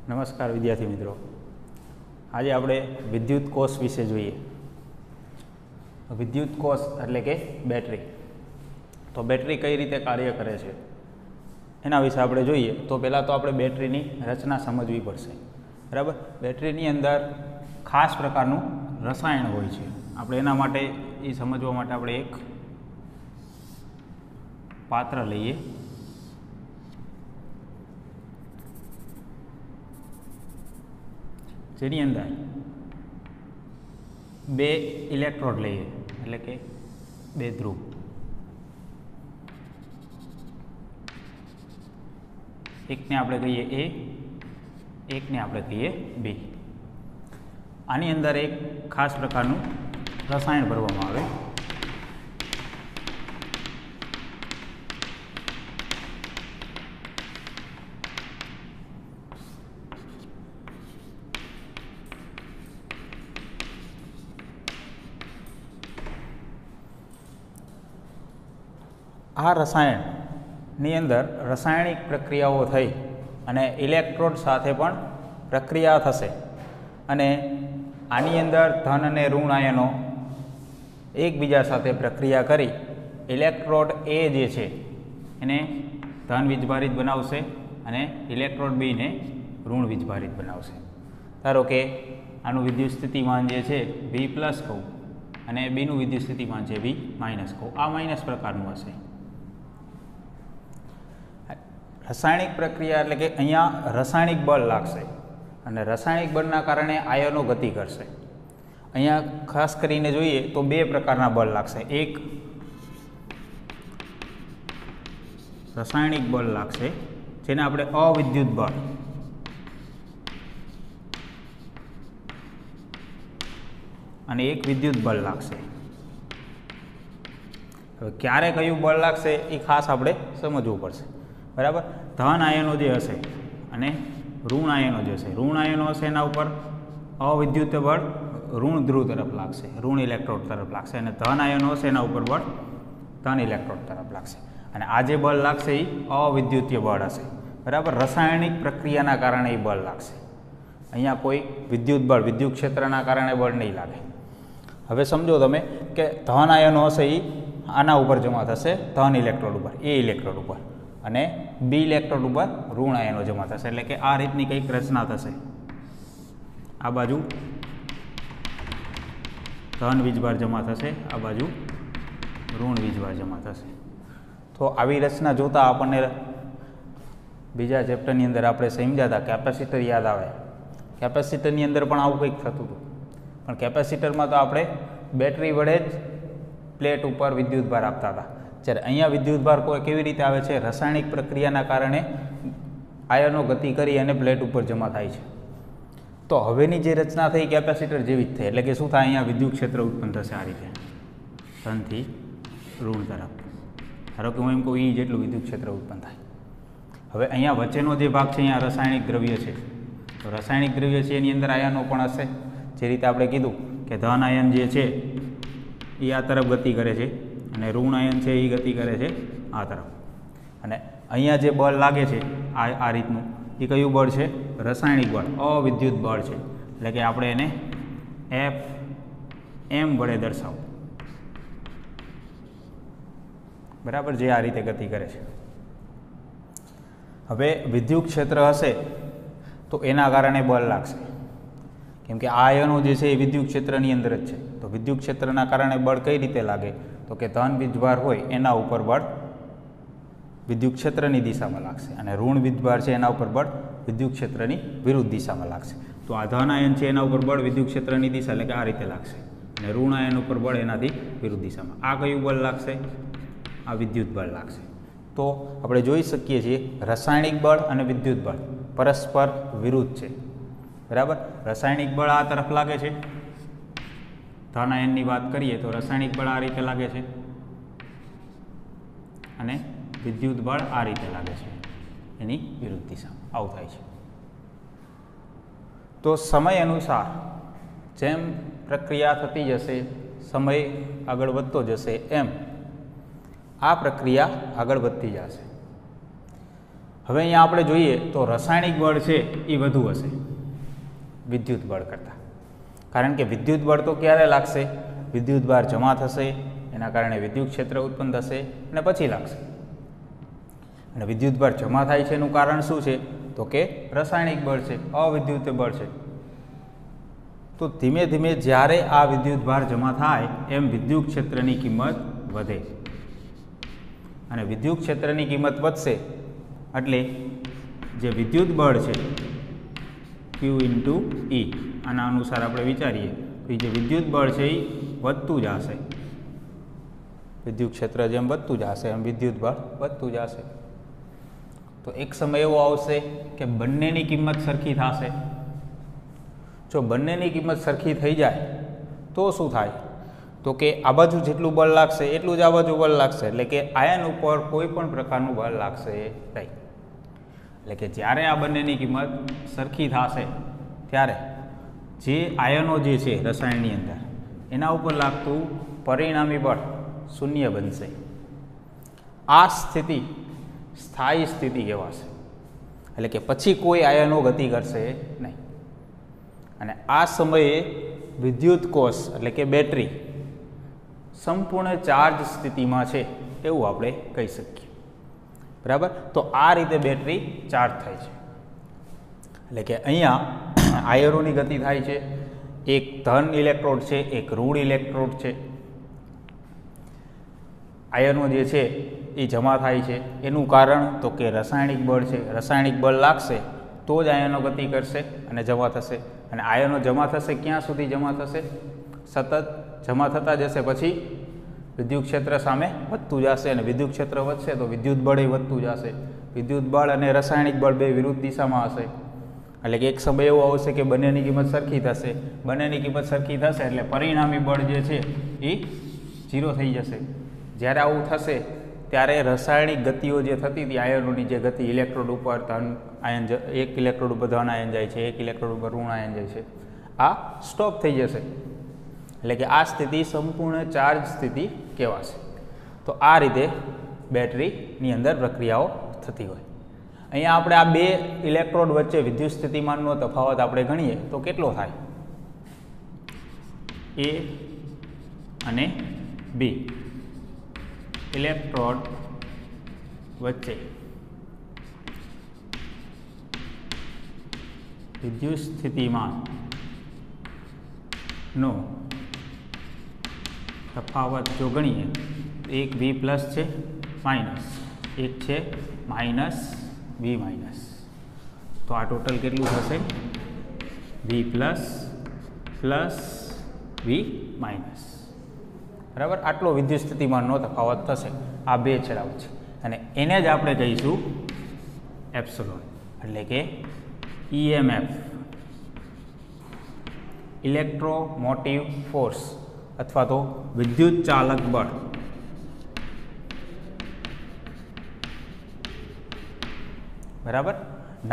નમસ્કાર વિદ્યાર્થી મિત્રો, આજે આપણે વિદ્યુત કોષ વિશે જોઈએ. વિદ્યુત કોષ એટલે કે બેટરી. તો બેટરી કઈ રીતે કાર્ય કરે છે એના વિશે આપણે જોઈએ. તો પહેલાં તો આપણે બેટરીની રચના સમજવી પડશે. બરાબર, બેટરીની અંદર ખાસ પ્રકારનું રસાયણ હોય છે. આપણે એના માટે એ સમજવા માટે આપણે એક પાત્ર લઈએ. જેની અંદર બે ઇલેક્ટ્રોડ લઈએ, એટલે કે બે ધ્રુવ. એકને આપણે કહીએ એ, એકને આપણે કહીએ બી. આની અંદર એક ખાસ પ્રકારનું રસાયણ ભરવામાં આવે. આ રસાયણની અંદર રાસાયણિક પ્રક્રિયાઓ થઈ અને ઇલેક્ટ્રોડ સાથે પણ પ્રક્રિયા થશે, અને આની અંદર ધન અને ઋણ આયનો એકબીજા સાથે પ્રક્રિયા કરી ઇલેક્ટ્રોડ એ જે છે એને ધન વીજભારિત બનાવશે અને ઇલેક્ટ્રોડ બીને ઋણ વીજભારિત બનાવશે. ધારો કે આનું વિદ્યુત સ્થિતિમાન જે છે V+ કહું અને બીનું વિદ્યુત સ્થિતિમાન છે V- કહું. આ માઇનસ પ્રકારનું હશે. રાસાયણિક પ્રક્રિયા એટલે કે અહીંયા રાસાયણિક બળ લાગશે અને રાસાયણિક બળના કારણે આયનો ગતિ કરશે. અહીંયા ખાસ કરીને જોઈએ તો બે પ્રકારના બળ લાગશે. એક રાસાયણિક બળ લાગશે જેને આપણે અવિદ્યુત બળ, અને એક વિદ્યુત બળ લાગશે. હવે ક્યારે કયું બળ લાગશે એ ખાસ આપણે સમજવું પડશે. બરાબર, ધન આયનો જે હશે અને ઋણ આયનો જે હશે, ઋણ આયનો હશે એના ઉપર અવિદ્યુત બળ ઋણ ધ્રુવ તરફ લાગશે, ઋણ ઇલેક્ટ્રોડ તરફ લાગશે, અને ધન આયનો હશે એના ઉપર બળ ધન ઇલેક્ટ્રોડ તરફ લાગશે. અને આ જે બળ લાગશે એ અવિદ્યુતીય બળ હશે. બરાબર, રાસાયણિક પ્રક્રિયાના કારણે એ બળ લાગશે. અહીંયા કોઈ વિદ્યુત બળ, વિદ્યુત ક્ષેત્રના કારણે બળ નહીં લાગે. હવે સમજો તમે કે ધન આયનો હશે એ આના ઉપર જમા થશે, ધન ઇલેક્ટ્રોડ ઉપર, એ ઇલેક્ટ્રોડ ઉપર, અને બી ઇલેક્ટ્રોડ ઉપર ઋણ આયનો જમા થશે. એટલે કે આ રીતની કંઈક રચના થશે. આ બાજુ ધન વીજભાર જમા થશે, આ બાજુ ઋણ વીજભાર જમા થશે. તો આવી રચના જોતા આપણને બીજા ચેપ્ટરની અંદર આપણે સમજ્યા હતા કેપેસિટર યાદ આવે. કેપેસિટરની અંદર પણ આવું કંઈક થતું હતું, પણ કેપેસિટરમાં તો આપણે બેટરી વડે જ પ્લેટ ઉપર વિદ્યુતભાર આપતા હતા. જ્યારે અહીંયા વિદ્યુતભાર કેવી રીતે આવે છે? રાસાયણિક પ્રક્રિયાના કારણે આયનો ગતિ કરી અને પ્લેટ ઉપર જમા થાય છે. તો હવેની જે રચના થઈ કેપેસિટર જેવી જ થઈ. એટલે કે શું થાય? અહીંયા વિદ્યુત ક્ષેત્ર ઉત્પન્ન થશે આ રીતે, ધનથી ઋણ તરફ. ધારો કે હું એમ કહું E જેટલું વિદ્યુત ક્ષેત્ર ઉત્પન્ન થાય. હવે અહીંયા વચ્ચેનો જે ભાગ છે અહીંયા રાસાયણિક દ્રવ્ય છે. તો રાસાયણિક દ્રવ્ય છે એની અંદર આયનો પણ હશે. જે રીતે આપણે કીધું કે ધન આયન જે છે એ આ તરફ ગતિ કરે છે અને ઋણ આયન છે એ ગતિ કરે છે આ તરફ. અને અહીંયા જે બળ લાગે છે આ રીતનું, એ કયું બળ છે? રાસાયણિક બળ, અવિદ્યુત બળ છે. એટલે કે આપણે એને Fm વડે દર્શાવો. બરાબર, જે આ રીતે ગતિ કરે છે. હવે વિદ્યુત ક્ષેત્ર હશે તો એના કારણે બળ લાગશે, કેમ કે આ આયનો જે છે એ વિદ્યુત ક્ષેત્રની અંદર જ છે. તો વિદ્યુત ક્ષેત્રના કારણે બળ કઈ રીતે લાગે? તો કે ધન વીજભાર હોય એના ઉપર બળ વિદ્યુત ક્ષેત્રની દિશામાં લાગશે, અને ઋણ વીજભાર છે એના ઉપર બળ વિદ્યુત ક્ષેત્રની વિરુદ્ધ દિશામાં લાગશે. તો આ ધન આયન છે એના ઉપર બળ વિદ્યુત ક્ષેત્રની દિશા એટલે કે આ રીતે લાગશે, અને ઋણ આયન ઉપર બળ એનાથી વિરુદ્ધ દિશામાં. આ કયું બળ લાગશે? આ વિદ્યુત બળ લાગશે. તો આપણે જોઈ શકીએ છીએ રાસાયણિક બળ અને વિદ્યુત બળ પરસ્પર વિરુદ્ધ છે. બરાબર, રાસાયણિક બળ આ તરફ લાગે છે. ધન આયનની વાત કરીએ તો રાસાયણિક બળ આ રીતે લાગે છે અને વિદ્યુત બળ આ રીતે લાગે છે, એની વિરુદ્ધ દિશામાં. આવું થાય છે. તો સમય અનુસાર જેમ પ્રક્રિયા થતી જશે, સમય આગળ વધતો જશે, એમ આ પ્રક્રિયા આગળ વધતી જશે. હવે અહીંયા આપણે જોઈએ તો રાસાયણિક બળ છે એ વધુ હશે વિદ્યુત બળ કરતાં, કારણ કે વિદ્યુત બળ તો ક્યારે લાગશે? વિદ્યુત ભાર જમા થશે, એના કારણે વિદ્યુત ક્ષેત્ર ઉત્પન્ન થશે અને પછી લાગશે. અને વિદ્યુત ભાર જમા થાય છે એનું કારણ શું છે? તો કે રાસાયણિક બળ છે, અવિદ્યુત બળ છે. તો ધીમે ધીમે જ્યારે આ વિદ્યુત ભાર જમા થાય એમ વિદ્યુત ક્ષેત્રની કિંમત વધે, અને વિદ્યુત ક્ષેત્રની કિંમત વધશે એટલે જે વિદ્યુત બળ છે Q ઇન્ટુ E, આના અનુસાર આપણે વિચારીએ તો જે વિદ્યુત બળ છે એ વધતું જશે. વિદ્યુત ક્ષેત્ર જેમ વધતું જશે એમ વિદ્યુત બળ વધતું જશે. તો એક સમય એવો આવશે કે બંનેની કિંમત સરખી થશે. જો બંનેની કિંમત સરખી થઈ જાય તો શું થાય? તો કે આ બાજુ જેટલું બળ લાગશે એટલું જ આ બાજુ બળ લાગશે, એટલે કે આયન ઉપર કોઈ પણ પ્રકારનું બળ લાગશે નહીં. એટલે કે જ્યારે આ બંનેની કિંમત સરખી થશે ત્યારે જે આયનો જે છે રસાયણની અંદર એના ઉપર લાગતું પરિણામી બળ શૂન્ય બનશે. આ સ્થિતિ સ્થાયી સ્થિતિ કહેવાશે, એટલે કે પછી કોઈ આયનો ગતિ કરશે નહીં. અને આ સમયે વિદ્યુત કોષ એટલે કે બેટરી સંપૂર્ણ ચાર્જ સ્થિતિમાં છે એવું આપણે કહી શકીએ. બરાબર? તો આ રીતે બેટરી ચાર્જ થાય છે. એટલે કે અહીંયા આયનોની ગતિ થાય છે. એક ધન ઇલેક્ટ્રોડ છે, એક ઋણ ઇલેક્ટ્રોડ છે. આયનો જે છે એ જમા થાય છે. એનું કારણ તો કે રાસાયણિક બળ છે. રાસાયણિક બળ લાગશે તો જ આયનો ગતિ કરશે અને જમા થશે. અને આયનો જમા થશે ક્યાં સુધી જમા થશે? સતત જમા થતા જશે, પછી વિદ્યુત ક્ષેત્ર સામે વધતું જશે, અને વિદ્યુત ક્ષેત્ર વધશે તો વિદ્યુત બળ એ વધતું જશે. વિદ્યુત બળ અને રાસાયણિક બળ બે વિરુદ્ધ દિશામાં હશે. એટલે કે એક સમય એવો આવશે કે બંનેની કિંમત સરખી થશે. બંનેની કિંમત સરખી થશે એટલે પરિણામી બળ જે છે એ 0 થઈ જશે. જ્યારે આવું થશે ત્યારે રાસાયણિક ગતિઓ જે થતી હતી, આયનોની જે ગતિ, ઇલેક્ટ્રોડ ઉપર ધન આયન, એક ઇલેક્ટ્રોડ ઉપર ધન આયન જાય છે, એક ઇલેક્ટ્રોડ ઉપર ઋણ આયન જાય છે, આ સ્ટોપ થઈ જશે. એટલે કે આ સ્થિતિ સંપૂર્ણ ચાર્જ સ્થિતિ કહેવાશે. તો આ રીતે બેટરીની અંદર પ્રક્રિયાઓ થતી હોય. અહીંયા આપણે આ બે ઇલેક્ટ્રોડ વચ્ચે વિદ્યુત સ્થિતિમાનનો તફાવત આપણે ગણીએ તો કેટલો થાય? A અને B ઇલેક્ટ્રોડ વચ્ચે વિદ્યુત સ્થિતિમાનનો તફાવત જો ગણીએ, એક V પ્લસ છે માઇનસ, એક છે માઇનસ V માઇનસ, તો આ ટોટલ કેટલું થશે? V plus plus V minus. બરાબર? આટલો વિદ્યુત સ્થિતિમાનનો તફાવત થશે. આ બે છેડાઓ છે અને એને જ આપણે કહીશું એપ્સિલોન, એટલે કે EMF, ઇલેક્ટ્રોમોટિવ ફોર્સ અથવા તો વિદ્યુત ચાલક બળ. બરાબર?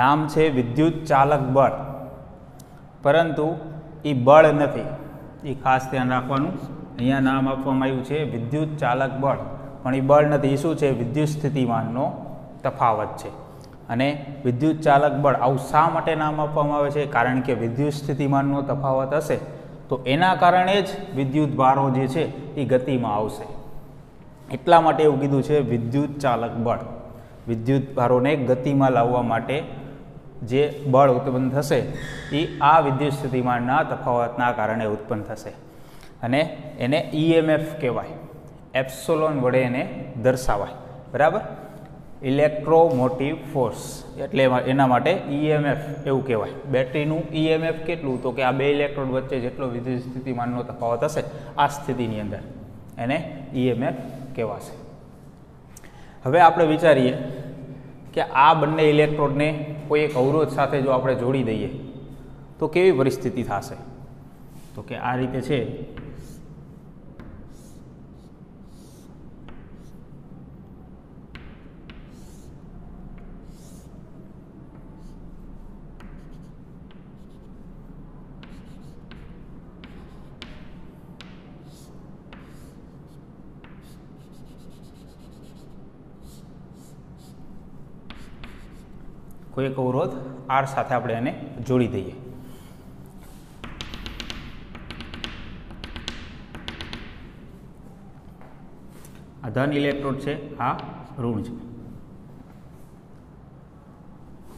નામ છે વિદ્યુત ચાલક બળ, પરંતુ એ બળ નથી, એ ખાસ ધ્યાન રાખવાનું. અહીંયા નામ આપવામાં આવ્યું છે વિદ્યુત ચાલક બળ, પણ એ બળ નથી. એ શું છે? વિદ્યુત સ્થિતિમાનનો તફાવત છે. અને વિદ્યુત ચાલક બળ આવું શા માટે નામ આપવામાં આવે છે? કારણ કે વિદ્યુત સ્થિતિમાનનો તફાવત હશે તો એના કારણે જ વિદ્યુત ભારો જે છે એ ગતિમાં આવશે. એટલા માટે એવું કીધું છે વિદ્યુત ચાલક બળ. વિદ્યુત ભારોને ગતિમાં લાવવા માટે જે બળ ઉત્પન્ન થશે એ આ વિદ્યુત સ્થિતિમાનના તફાવતના કારણે ઉત્પન્ન થશે, અને એને EMF કહેવાય. એપ્સિલોન વડે એને દર્શાવાય. બરાબર? ઇલેક્ટ્રોમોટિવ ફોર્સ, એટલે એના માટે EMF એવું કહેવાય. બેટરીનું EMF કેટલું? તો કે આ બે ઇલેક્ટ્રોડ વચ્ચે જેટલો વિદ્યુત સ્થિતિમાનનો તફાવત હશે આ સ્થિતિની અંદર એને EMF કહેવાશે. હવે આપણે વિચારીએ કે આ બંને ઇલેક્ટ્રોડને કોઈ એક અવરોધ સાથે જો આપણે જોડી દઈએ તો કેવી પરિસ્થિતિ થશે? તો કે આ રીતે છે. કોઈ એક અવરોધ આર સાથે આપણે એને જોડી દઈએ. આ ધન ઇલેક્ટ્રોડ છે, આ ઋણ છે.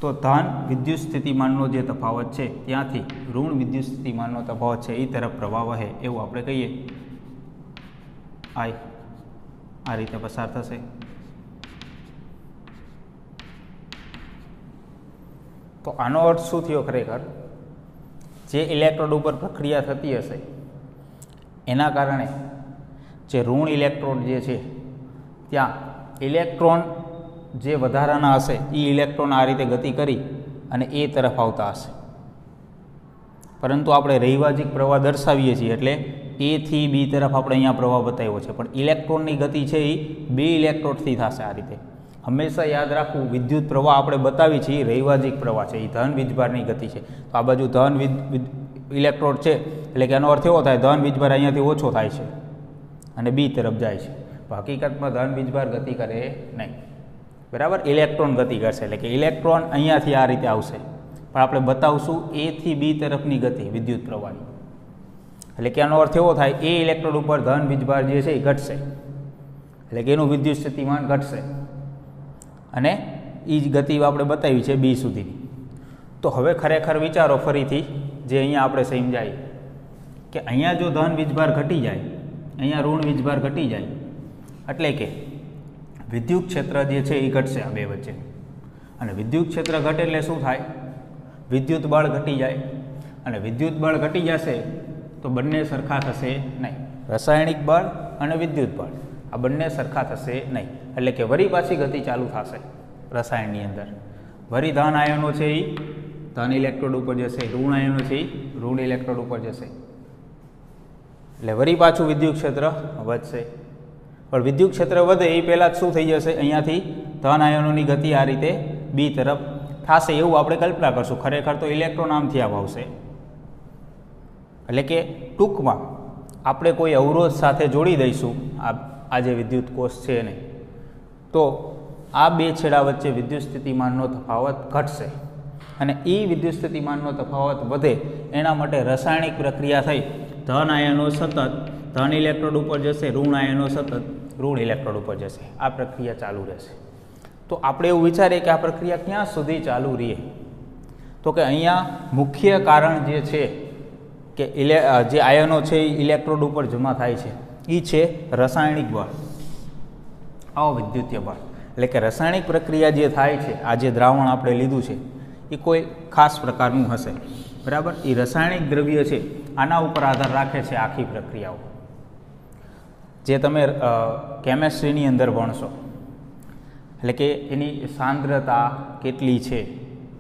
તો ધન વિદ્યુત સ્થિતિમાનનો જે તફાવત છે ત્યાંથી ઋણ વિદ્યુત સ્થિતિમાનનો તફાવત છે એ તરફ પ્રવાહ વહે એવું આપણે કહીએ. આઈ આ રીતે પસાર થશે. તો આનો અર્થ શું થયો? ખરેખર જે ઇલેક્ટ્રોડ ઉપર પ્રક્રિયા થતી હશે એના કારણે જે ઋણ ઇલેક્ટ્રોડ જે છે ત્યાં ઇલેક્ટ્રોન જે વધારાના હશે એ ઇલેક્ટ્રોન આ રીતે ગતિ કરી અને એ તરફ આવતા હશે. પરંતુ આપણે રૈવાજિક પ્રવાહ દર્શાવીએ છીએ એટલે એ થી બી તરફ આપણે અહીંયા પ્રવાહ બતાવ્યો છે, પણ ઇલેક્ટ્રોનની ગતિ છે એ બે ઇલેક્ટ્રોડથી થશે. આ રીતે હંમેશા યાદ રાખવું, વિદ્યુત પ્રવાહ આપણે બતાવી છીએ રૈવાજિક પ્રવાહ છે, એ ધન વીજભારની ગતિ છે. તો આ બાજુ ધન ઇલેક્ટ્રોડ છે એટલે કે એનો અર્થ એવો થાય ધન વીજભાર અહીંયાથી ઓછો થાય છે અને બી તરફ જાય છે. હકીકતમાં ધન વીજભાર ગતિ કરે નહીં, બરાબર, ઇલેક્ટ્રોન ગતિ કરશે. એટલે કે ઇલેક્ટ્રોન અહીંયાથી આ રીતે આવશે, પણ આપણે બતાવશું એ થી બી તરફની ગતિ વિદ્યુત પ્રવાહની. એટલે કે આનો અર્થ એવો થાય એ ઇલેક્ટ્રોડ ઉપર ધન વીજભાર જે છે એ ઘટશે, એટલે કે એનું વિદ્યુત સ્થિતિમાન ઘટશે અને એ જ ગતિ આપણે બતાવી છે બી સુધીની. તો હવે ખરેખર વિચારો ફરીથી જે અહીંયા આપણે સમજાય કે અહીંયા જો ધન વીજભાર ઘટી જાય, અહીંયા ઋણ વીજભાર ઘટી જાય એટલે કે વિદ્યુત ક્ષેત્ર જે છે એ ઘટશે આ બે વચ્ચે. અને વિદ્યુત ક્ષેત્ર ઘટે એટલે શું થાય? વિદ્યુત બળ ઘટી જાય. અને વિદ્યુત બળ ઘટી જશે તો બંને સરખા થશે નહીં. રાસાયણિક બળ અને વિદ્યુત બળ આ બંને સરખા થશે નહીં. એટલે કે વળી પાછી ગતિ ચાલુ થશે રસાયણની અંદર. વળી ધન આયનો છે એ ધન ઇલેક્ટ્રોડ ઉપર જશે, ઋણ આયનો છે એ ઋણ ઇલેક્ટ્રોડ ઉપર જશે. એટલે વળી પાછું વિદ્યુત ક્ષેત્ર વધશે. પણ વિદ્યુત ક્ષેત્ર વધે એ પહેલાં જ શું થઈ જશે? અહીંયાથી ધન આયનોની ગતિ આ રીતે બી તરફ થશે એવું આપણે કલ્પના કરશું. ખરેખર તો ઇલેક્ટ્રોન આમથી આમ આવશે. એટલે કે ટૂંકમાં આપણે કોઈ અવરોધ સાથે જોડી દઈશું આ જે વિદ્યુત કોષ છે એને, તો આ બે છેડા વચ્ચે વિદ્યુત સ્થિતિમાનનો તફાવત ઘટશે અને એ વિદ્યુત સ્થિતિમાનનો તફાવત વધે એના માટે રાસાયણિક પ્રક્રિયા થઈ ધન આયનો સતત ધન ઇલેક્ટ્રોડ ઉપર જશે, ઋણ આયનો સતત ઋણ ઇલેક્ટ્રોડ ઉપર જશે. આ પ્રક્રિયા ચાલુ રહેશે. તો આપણે એવું વિચારીએ કે આ પ્રક્રિયા ક્યાં સુધી ચાલુ રહે? તો કે અહીંયા મુખ્ય કારણ જે છે કે જે આયનો છે એ ઇલેક્ટ્રોડ ઉપર જમા થાય છે એ છે રાસાયણિક બળ, અવિદ્યુતીય બળ. એટલે કે રાસાયણિક પ્રક્રિયા જે થાય છે, આ જે દ્રાવણ આપણે લીધું છે એ કોઈ ખાસ પ્રકારનું હશે, બરાબર. એ રાસાયણિક દ્રવ્ય છે આના ઉપર આધાર રાખે છે આખી પ્રક્રિયાઓ. જે તમે કેમેસ્ટ્રીની અંદર ભણશો એટલે કે એની સાંદ્રતા કેટલી છે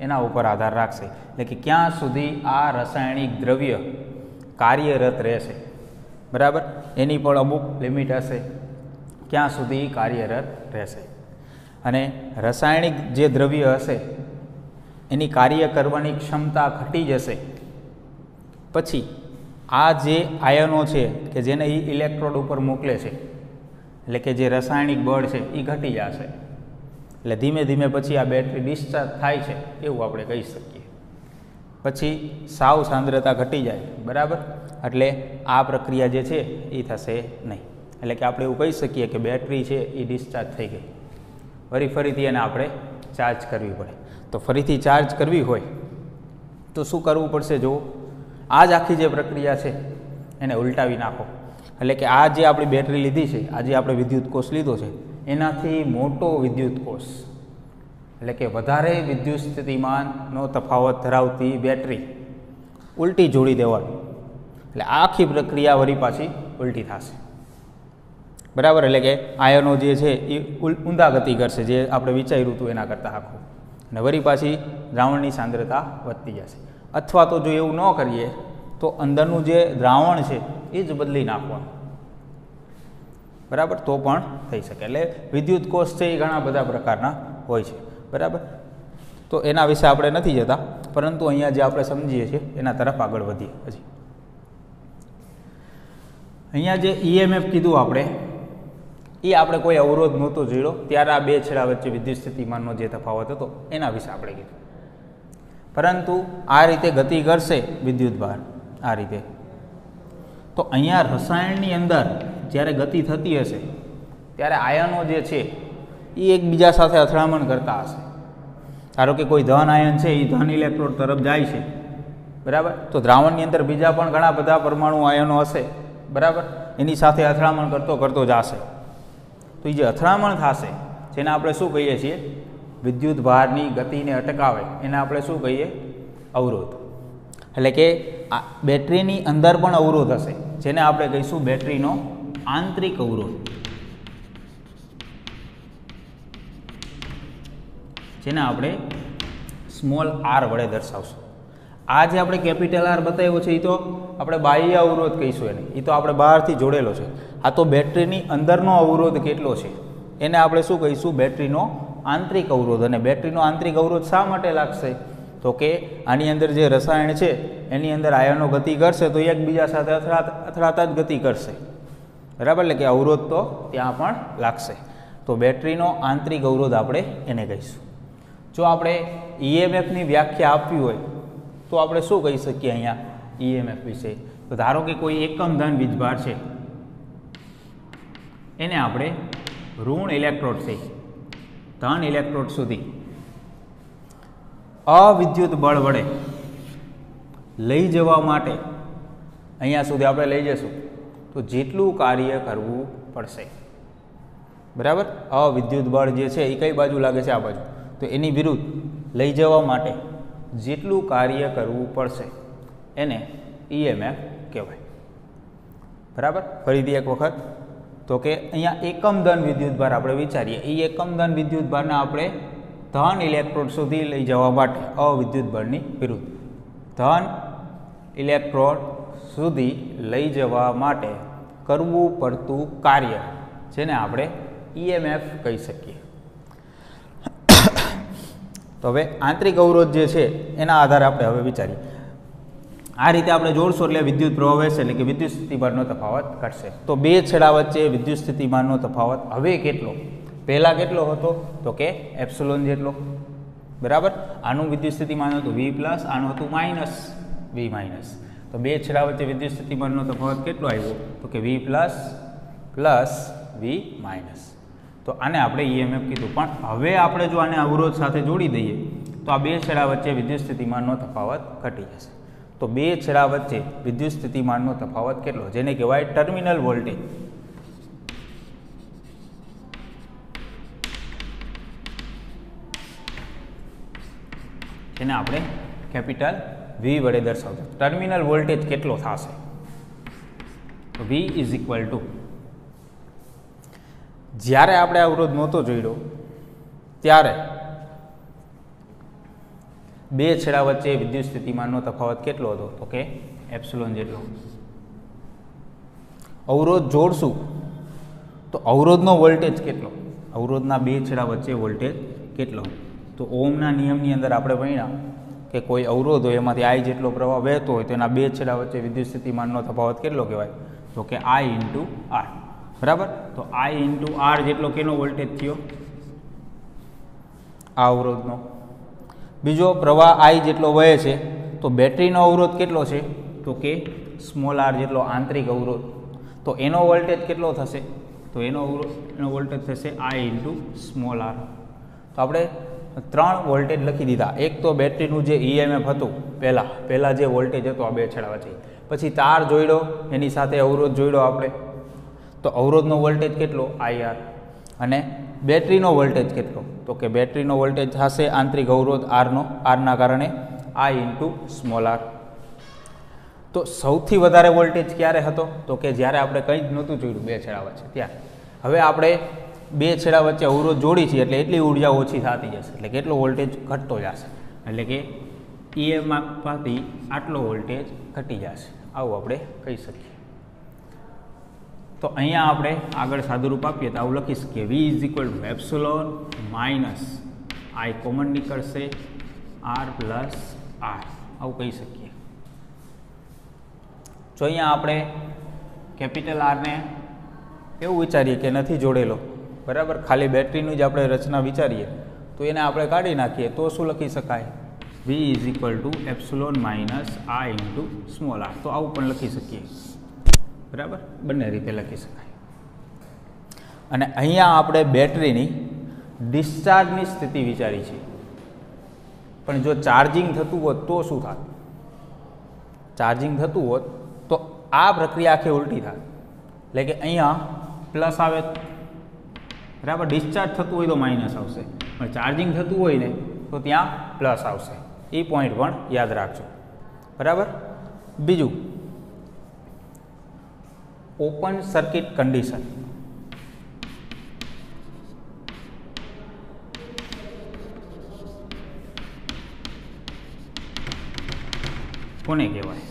એના ઉપર આધાર રાખશે. એટલે કે ક્યાં સુધી આ રાસાયણિક દ્રવ્ય કાર્યરત રહેશે, બરાબર, એની પણ અમુક લિમિટ હશે ક્યાં સુધી કાર્યરત રહેશે. અને રાસાયણિક જે દ્રવ્ય હશે એની કાર્ય કરવાની ક્ષમતા ઘટી જશે પછી આ જે આયનો છે કે જેને એ ઇલેક્ટ્રોડ ઉપર મોકલે છે, એટલે કે જે રાસાયણિક બળ છે એ ઘટી જશે. એટલે ધીમે ધીમે પછી આ બેટરી ડિસ્ચાર્જ થાય છે એવું આપણે કહી શકીએ. પછી સાવ સાંદ્રતા ઘટી જાય, બરાબર, એટલે આ પ્રક્રિયા જે છે એ થશે નહીં. એટલે કે આપણે એવું કહી શકીએ કે બેટરી છે એ ડિસ્ચાર્જ થઈ ગઈ. ફરીથી એને આપણે ચાર્જ કરવી પડે. તો ફરીથી ચાર્જ કરવી હોય તો શું કરવું પડશે? જો આ જ આખી જે પ્રક્રિયા છે એને ઉલટાવી નાખો. એટલે કે આ જે આપણી બેટરી લીધી છે, આ જે આપણે વિદ્યુત કોષ લીધો છે એનાથી મોટો વિદ્યુત કોષ, એટલે કે વધારે વિદ્યુત સ્થિતિમાનનો તફાવત ધરાવતી બેટરી ઉલટી જોડી દેવાની. એટલે આખી પ્રક્રિયા વળી પાછી ઉલટી થશે, બરાબર. એટલે કે આયનો જે છે એ ઊંધા ગતિ કરશે જે આપણે વિચાર્યું હતું એના કરતાં આખું, અને વળી પાછી દ્રાવણની સાંદ્રતા વધતી જશે. અથવા તો જો એવું ન કરીએ તો અંદરનું જે દ્રાવણ છે એ જ બદલી નાખવાનું, બરાબર, તો પણ થઈ શકે. એટલે વિદ્યુત કોષ છે એ ઘણા બધા પ્રકારના હોય છે, બરાબર. તો એના વિશે આપણે નથી જતા, પરંતુ અહીંયા જે આપણે સમજીએ છીએ એના તરફ આગળ વધીએ. પછી અહીંયા જે EMF કીધું આપણે એ કોઈ અવરોધ નહોતો જોયો ત્યારે આ બે છેડા વચ્ચે વિદ્યુત સ્થિતિમાનનો જે તફાવત હતો એના વિશે આપણે કીધું. પરંતુ આ રીતે ગતિ કરશે વિદ્યુતભાર આ રીતે, તો અહીંયા રસાયણની અંદર જ્યારે ગતિ થતી હશે ત્યારે આયનો જે છે એ એકબીજા સાથે અથડામણ કરતા હશે. ધારો કે કોઈ ધન આયન છે એ ધન ઇલેક્ટ્રોડ તરફ જાય છે, બરાબર, તો દ્રાવણની અંદર બીજા પણ ઘણા બધા પરમાણુ આયનો હશે, બરાબર, એની સાથે અથડામણ કરતો જશે. તો એ જે અથડામણ થશે જેને આપણે શું કહીએ છીએ, વિદ્યુતભારની ગતિને અટકાવે એને આપણે શું કહીએ, અવરોધ. એટલે કે બેટરીની અંદર પણ અવરોધ હશે જેને આપણે કહીશું બેટરીનો આંતરિક અવરોધ, જેને આપણે સ્મોલ આર વડે દર્શાવશું. આ જે આપણે કેપિટલ આર બતાવ્યો છે એ તો આપણે બાહ્ય અવરોધ કહીશું એને, એ તો આપણે બહારથી જોડેલો છે. આ તો બેટરીની અંદરનો અવરોધ કેટલો છે એને આપણે શું કહીશું, બેટરીનો આંતરિક અવરોધ. અને બેટરીનો આંતરિક અવરોધ શા માટે લાગશે, તો કે આની અંદર જે રસાયણ છે એની અંદર આયનો ગતિ કરશે તો એકબીજા સાથે અથડાતા જ ગતિ કરશે, બરાબર, એટલે કે અવરોધ તો ત્યાં પણ લાગશે. તો બેટરીનો આંતરિક અવરોધ આપણે એને કહીશું. જો આપણે ઈએમએફની વ્યાખ્યા આપવી હોય તો આપણે શું કહી શકીએ અહીંયા ઈએમએફ વિશે, તો ધારો કે કોઈ એકમ ધન વીજભાર છે એને આપણે ઋણ ઇલેક્ટ્રોડથી ધન ઇલેક્ટ્રોડ સુધી અવિદ્યુત બળ વડે લઈ જવા માટે અહીંયા સુધી આપણે લઈ જશું તો જેટલું કાર્ય કરવું પડશે, બરાબર. અવિદ્યુત બળ જે છે એ કઈ બાજુ લાગે છે, આ બાજુ, તો એની વિરુદ્ધ લઈ જવા માટે જેટલું કાર્ય કરવું પડશે એને ઈએમએફ કહેવાય, બરાબર. ફરીથી એક વખત, તો કે અહીંયા એકમ ધન વિદ્યુતભાર આપણે વિચારીએ, એ એકમ ધન વિદ્યુતભારને આપણે ધન ઇલેક્ટ્રોડ સુધી લઈ જવા માટે અવિદ્યુત બળની વિરુદ્ધ ધન ઇલેક્ટ્રોડ સુધી લઈ જવા માટે કરવું પડતું કાર્ય જેને આપણે ઈએમએફ કહી શકીએ. તો હવે આંતરિક અવરોધ જે છે એના આધારે આપણે હવે વિચારીએ. આ રીતે આપણે જોડશું એટલે વિદ્યુત પ્રવાહ વહેશે, એટલે કે વિદ્યુત સ્થિતિમાનનો તફાવત ઘટશે. તો બે છેડા વચ્ચે વિદ્યુત સ્થિતિમાનનો તફાવત હવે કેટલો, પહેલાં કેટલો હતો, તો કે એપ્સિલોન જેટલો, બરાબર. આનું વિદ્યુત સ્થિતિમાન હતું V+, આનું હતું -V-. તો બે છેડા વચ્ચે વિદ્યુત સ્થિતિમાનનો તફાવત કેટલો આવ્યો, તો કે V+ + V-. તો આને આપણે ઈએમએફ કીધું. પણ હવે આપણે જો આને અવરોધ સાથે જોડી દઈએ તો આ બે છેડા વચ્ચે વિદ્યુત સ્થિતિમાનનો તફાવત ઘટી જશે. તો બે છેડા વચ્ચે વિદ્યુત સ્થિતિમાનનો તફાવત કેટલો, જેને કહેવાય ટર્મિનલ વોલ્ટેજ. જેને આપણે કેપિટલ V વડે દર્શાવશું. ટર્મિનલ વોલ્ટેજ કેટલો થશે, તો V = જ્યારે આપણે અવરોધ નહોતો જોડ્યો ત્યારે બે છેડા વચ્ચે વિદ્યુત સ્થિતિમાનનો તફાવત કેટલો હતો, તો કે એપ્સિલોન જેટલો. અવરોધ જોડશું તો અવરોધનો વોલ્ટેજ કેટલો, અવરોધના બે છેડા વચ્ચે વોલ્ટેજ કેટલો, તો ઓહમના નિયમની અંદર આપણે ભણ્યા કે કોઈ અવરોધ હોય એમાંથી I જેટલો પ્રવાહ વહેતો હોય તો એના બે છેડા વચ્ચે વિદ્યુત સ્થિતિમાનનો તફાવત કેટલો કહેવાય, તો કે I × R, બરાબર. તો I × R જેટલો કેનો વોલ્ટેજ થયો, આ અવરોધનો. બીજો પ્રવાહ I જેટલો વહે છે તો બેટરીનો અવરોધ કેટલો છે, તો કે સ્મોલ r જેટલો આંતરિક અવરોધ. તો એનો વોલ્ટેજ કેટલો થશે, તો એનો વોલ્ટેજ થશે I × સ્મોલ r. તો આપણે ત્રણ વોલ્ટેજ લખી દીધા. એક તો બેટરીનું જે ઈએમએફ હતું પહેલાં જે વોલ્ટેજ હતો આ બે છેડા વચ્ચે, પછી તાર જોડ્યો એની સાથે અવરોધ જોડ્યો આપણે, તો અવરોધનો વોલ્ટેજ કેટલો IR, અને બેટરીનો વોલ્ટેજ કેટલો, તો કે બેટરીનો વોલ્ટેજ થશે આંતરિક અવરોધ આરના કારણે I × સ્મોલ r. તો સૌથી વધારે વોલ્ટેજ ક્યારે હતો, તો કે જ્યારે આપણે કંઈ જ નહોતું જોડ્યું બે છેડા વચ્ચે ત્યાં. હવે આપણે બે છેડા વચ્ચે અવરોધ જોડી છે એટલે એટલી ઉર્જા ઓછી થતી જશે, એટલે કેટલો વોલ્ટેજ ઘટતો જશે, એટલે કે ઈએમએફમાંથી આટલો વોલ્ટેજ ઘટી જશે, આવું આપણે કહી શકીએ. તો અહીંયા આપણે આગળ સાદુરૂપ આપીએ તો આવું લખી શકીએ, V = એપ્સિલોન - I કોમન નીકળશે R + R, આવું કહી શકીએ. જો અહીંયા આપણે કેપિટલ R ને એવું વિચારીએ કે નથી જોડેલો, બરાબર, ખાલી બેટરીની જ આપણે રચના વિચારીએ તો એને આપણે કાઢી નાખીએ તો શું લખી શકાય, V is equal two epsilon minus આ ઇન્ટુ સ્મોલ આર. તો આવું પણ લખી શકીએ, બરાબર, બંને રીતે લખી શકાય. અને અહીંયા આપણે બેટરીની ડિસ્ચાર્જની સ્થિતિ વિચારી છે, પણ જો ચાર્જિંગ થતું હોત તો શું થાત? ચાર્જિંગ થતું હોત તો આ પ્રક્રિયા આખી ઉલટી થાત, એટલે કે અહીંયા પ્લસ આવે, બરાબર, ડિસ્ચાર્જ થતું હોય તો માઇનસ આવશે, પણ ચાર્જિંગ થતું હોય ને તો ત્યાં પ્લસ આવશે. એ પોઈન્ટ પણ યાદ રાખજો, બરાબર. બીજું, ઓપન સર્કિટ કન્ડિશન. કોને કહેવાય?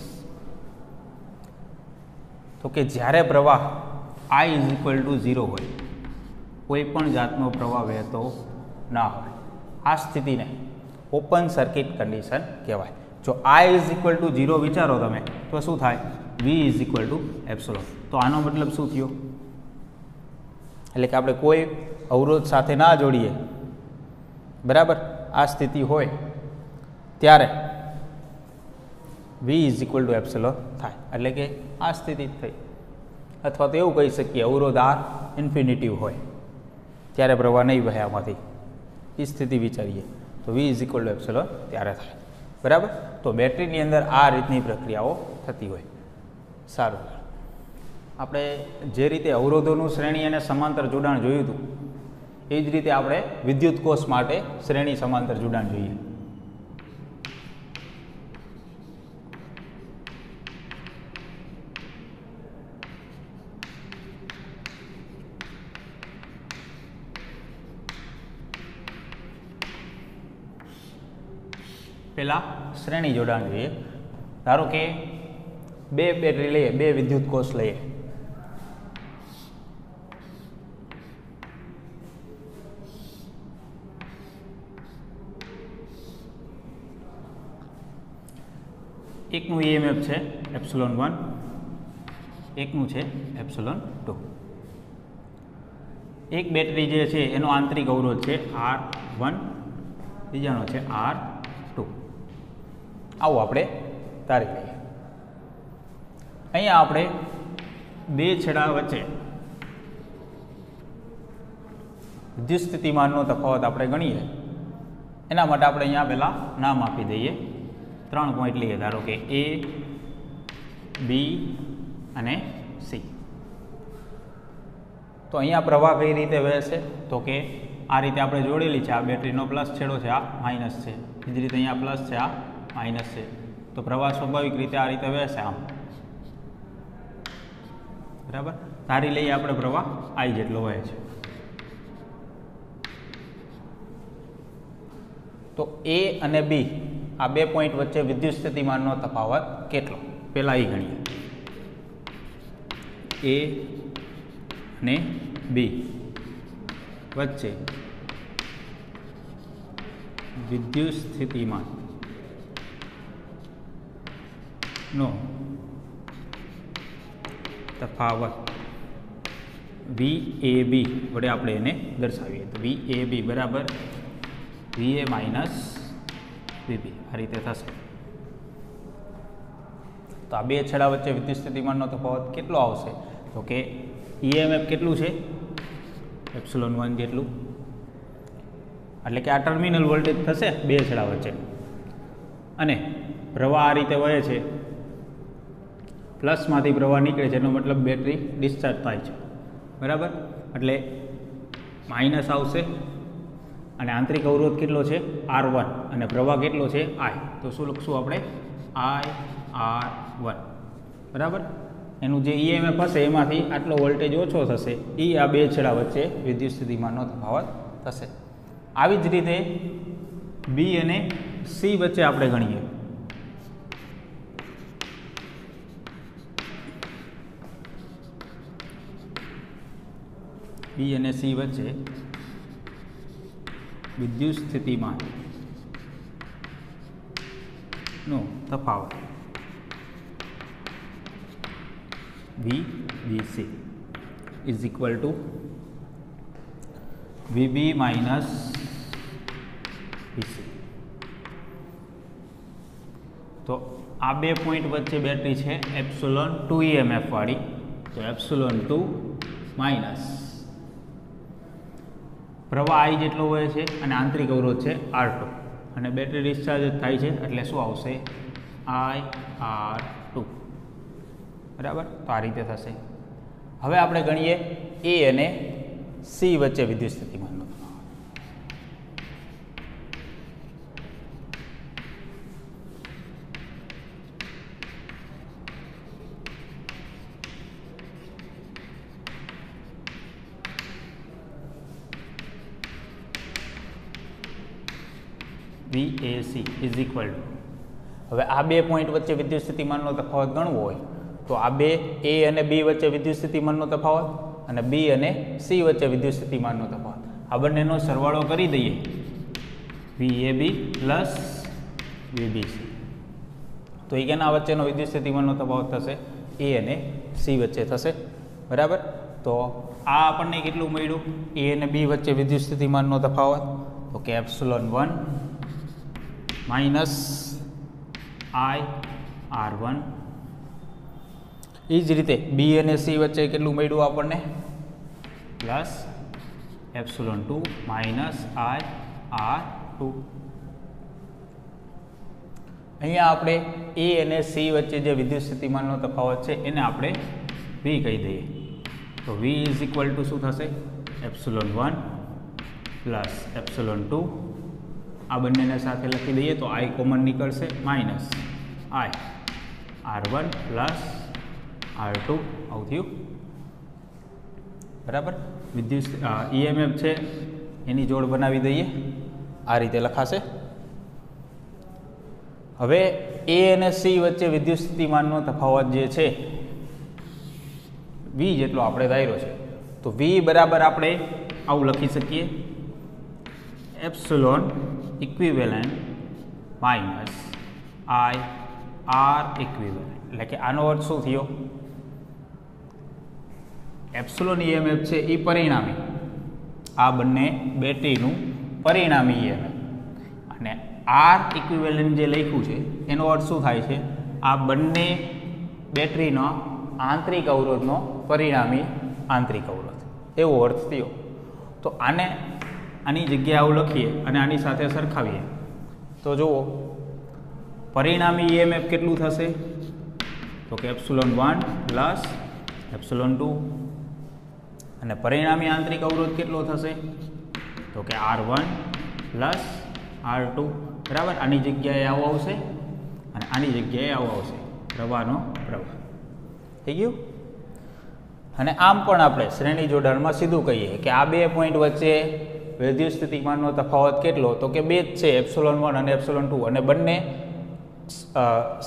તો કે જ્યારે પ્રવાહ I ઇઝ ઇક્વલ ટુ 0 હોય, કોઈ પણ જાતનો પ્રવાહ વહેતો ના હોય, આ સ્થિતિને ઓપન સર્કિટ કન્ડિશન કહેવાય. જો I ઇઝ ઇક્વલ ટુ 0 વિચારો તમે તો શું થાય? V is equal two epsilon. તો આનો મતલબ શું થયો? એટલે કે આપણે કોઈ અવરોધ સાથે ના જોડીએ, બરાબર, આ સ્થિતિ હોય ત્યારે V is equal two epsilon થાય, એટલે કે આ સ્થિતિ થઈ. અથવા તો એવું કહી શકીએ, અવરોધ R ઇન્ફિનિટિવ હોય ત્યારે પ્રવાહ નહીં વહે આમાંથી, એ સ્થિતિ વિચારીએ તો V is equal two epsilon ત્યારે થાય, બરાબર. તો બેટરીની અંદર આ રીતની પ્રક્રિયાઓ થતી હોય. સારું, આપણે જે રીતે અવરોધોનું શ્રેણી અને સમાંતર જોડાણ જોયું હતું, એ જ રીતે આપણે વિદ્યુત કોષ માટે શ્રેણી સમાંતર જોડાણ જોઈએ. પહેલાં શ્રેણી જોડાણ જોઈએ. ધારો કે બે બેટરી લઈએ, બે વિદ્યુત કોષ લઈએ. એકનું EMF છે એપ્સિલોન 1, એકનું છે એપ્સિલોન 2. એક બેટરી જે છે એનો આંતરિક અવરોધ છે R1, બીજાનો છે R2. આવું આપણે ધારી લઈએ. અહીંયા આપણે બે છેડા વચ્ચે વિદ્યુત સ્થિતિમાનનો તફાવત આપણે ગણીએ. એના માટે આપણે અહીંયા પહેલાં નામ આપી દઈએ. 3 પોઈન્ટ લઈએ, ધારો કે A, B અને C. તો અહીંયા પ્રવાહ કઈ રીતે વહેશે? તો કે આ રીતે આપણે જોડેલી છે. આ બેટરીનો પ્લસ છેડો છે, આ માઇનસ છે. એ જ રીતે અહીંયા પ્લસ છે, આ માઇનસ છે. તો પ્રવાહ સ્વાભાવિક રીતે આ રીતે વહેશે આમ, બરાબર. ધારી લઈએ આપણે પ્રવાહ I જેટલો વહે છે. તો A અને B આ બે પોઈન્ટ વચ્ચે વિદ્યુત સ્થિતિમાનનો તફાવત કેટલો? પહેલા એ ગણીએ. A અને B વચ્ચે વિદ્યુત સ્થિતિમાન નો તફાવત VAB વડે આપણે એને દર્શાવીએ. તો VAB બરાબર VA માઇનસ VB, આ રીતે થશે. તો આ બે છેડા વચ્ચે વિદ્યુત સ્થિતિમાનનો તફાવત કેટલો આવશે? તો કે EMF કેટલું છે? એપ્સિલોન 1 જેટલું. એટલે કે આ ટર્મિનલ વોલ્ટેજ થશે બે છેડા વચ્ચે. અને પ્રવાહ આ રીતે વહે છે, પ્લસમાંથી પ્રવાહ નીકળે છે, એનો મતલબ બેટરી ડિસ્ચાર્જ થાય છે, બરાબર. એટલે માઇનસ આવશે. અને આંતરિક અવરોધ કેટલો છે? R1 અને પ્રવાહ કેટલો છે? I. તો શું લખશું આપણે? IR1, બરાબર. એનું જે EMF હશે એમાંથી આટલો વોલ્ટેજ ઓછો થશે, એ આ બે છેડા વચ્ચે વિદ્યુત સ્થિતિમાનનો તફાવત થશે. આવી જ રીતે B અને C વચ્ચે આપણે ગણીએ. B અને C વચ્ચે વિદ્યુત સ્થિતિમાન નો તફાવત VBC is equal to VB minus VC. તો આ બે પોઈન્ટ વચ્ચે બેટરી છે એપ્સિલોન 2 EMF વાળી, તો એપ્સિલોન 2 માઇનસ પ્રવાહ I જેટલો હોય છે અને આંતરિક અવરોધ છે R2 અને બેટરી ડિસ્ચાર્જ થાય છે એટલે શું આવશે IR2, બરાબર. તો આ રીતે થશે. હવે આપણે ગણીએ A અને C વચ્ચે વિદ્યુત સ્થિતિમાનનો તફાવત. VAC ઇઝ ઇક્વલ ટુ, હવે આ બે પોઈન્ટ વચ્ચે વિદ્યુત સ્થિતિમાનનો તફાવત ગણવો હોય તો આ બે A અને B વચ્ચે વિદ્યુત સ્થિતિમાનનો તફાવત અને B અને C વચ્ચે વિદ્યુત સ્થિતિમાનનો તફાવત, આ બંનેનો સરવાળો કરી દઈએ VAB પ્લસ VBC, તો એ કેના વચ્ચેનો વિદ્યુત સ્થિતિમાનનો તફાવત થશે? A અને C વચ્ચે થશે, બરાબર. તો આ આપણને કેટલું મળ્યું? A અને B વચ્ચે વિદ્યુત સ્થિતિમાનનો તફાવત તો કે એપ્સિલોન 1 માઇનસ IR1. એ જ રીતે B અને C વચ્ચે કેટલું મળ્યું આપણને? Plus epsilon 2 minus IR2. અહીંયા આપણે A અને C વચ્ચે જે વિદ્યુત સ્થિતિમાનનો તફાવત છે એને આપણે V કહી દઈએ, તો V ઇઝ ઇક્વલ ટુ શું થશે? એપ્સિલોન 1 પ્લસ એપ્સિલોન 2, આ બંનેને સાથે લખી દઈએ તો I કોમન નીકળશે, માઇનસ IR1 પ્લસ R2, આવું થયું, બરાબર. વિદ્યુત EMF છે એની જોડ બનાવી દઈએ, આ રીતે લખાશે. હવે A અને C વચ્ચે વિદ્યુત સ્થિતિમાનનો તફાવત જે છે V જેટલો આપણે ધાર્યો છે, તો V બરાબર આપણે આવું લખી શકીએ epsilon equivalent minus IR equivalent, એટલે કે આનો અર્થ શું થયો? એપ્સિલોન EMF છે એ પરિણામી, આ બંને બેટરીનું પરિણામી EMF, અને R ઇક્વિવેલન્ટ જે લખ્યું છે એનો અર્થ શું થાય છે? આ બંને બેટરીનો આંતરિક અવરોધનો પરિણામી આંતરિક અવરોધ, એવો અર્થ થયો. તો આની જગ્યાએ આવું લખીએ અને આની સાથે સરખાવીએ તો જુઓ પરિણામી EMF કેટલું થશે? તો કે એપ્સિલોન 1 પ્લસ એપ્સિલોન 2, અને પરિણામી આંતરિક અવરોધ કેટલો થશે? તો કે R1 પ્લસ R2, બરાબર. આની જગ્યાએ આવું આવશે અને આની જગ્યાએ આવું આવશે, પ્રવાહનો પ્રવાહ થઈ ગયું. અને આમ પણ આપણે શ્રેણી જોડાણમાં સીધું કહીએ કે આ બે પોઈન્ટ વચ્ચે વિદ્યુત સ્થિતિમાનનો તફાવત કેટલો? તો કે બે જ છે, એપ્સિલોન 1 અને એપ્સિલોન 2, અને બંને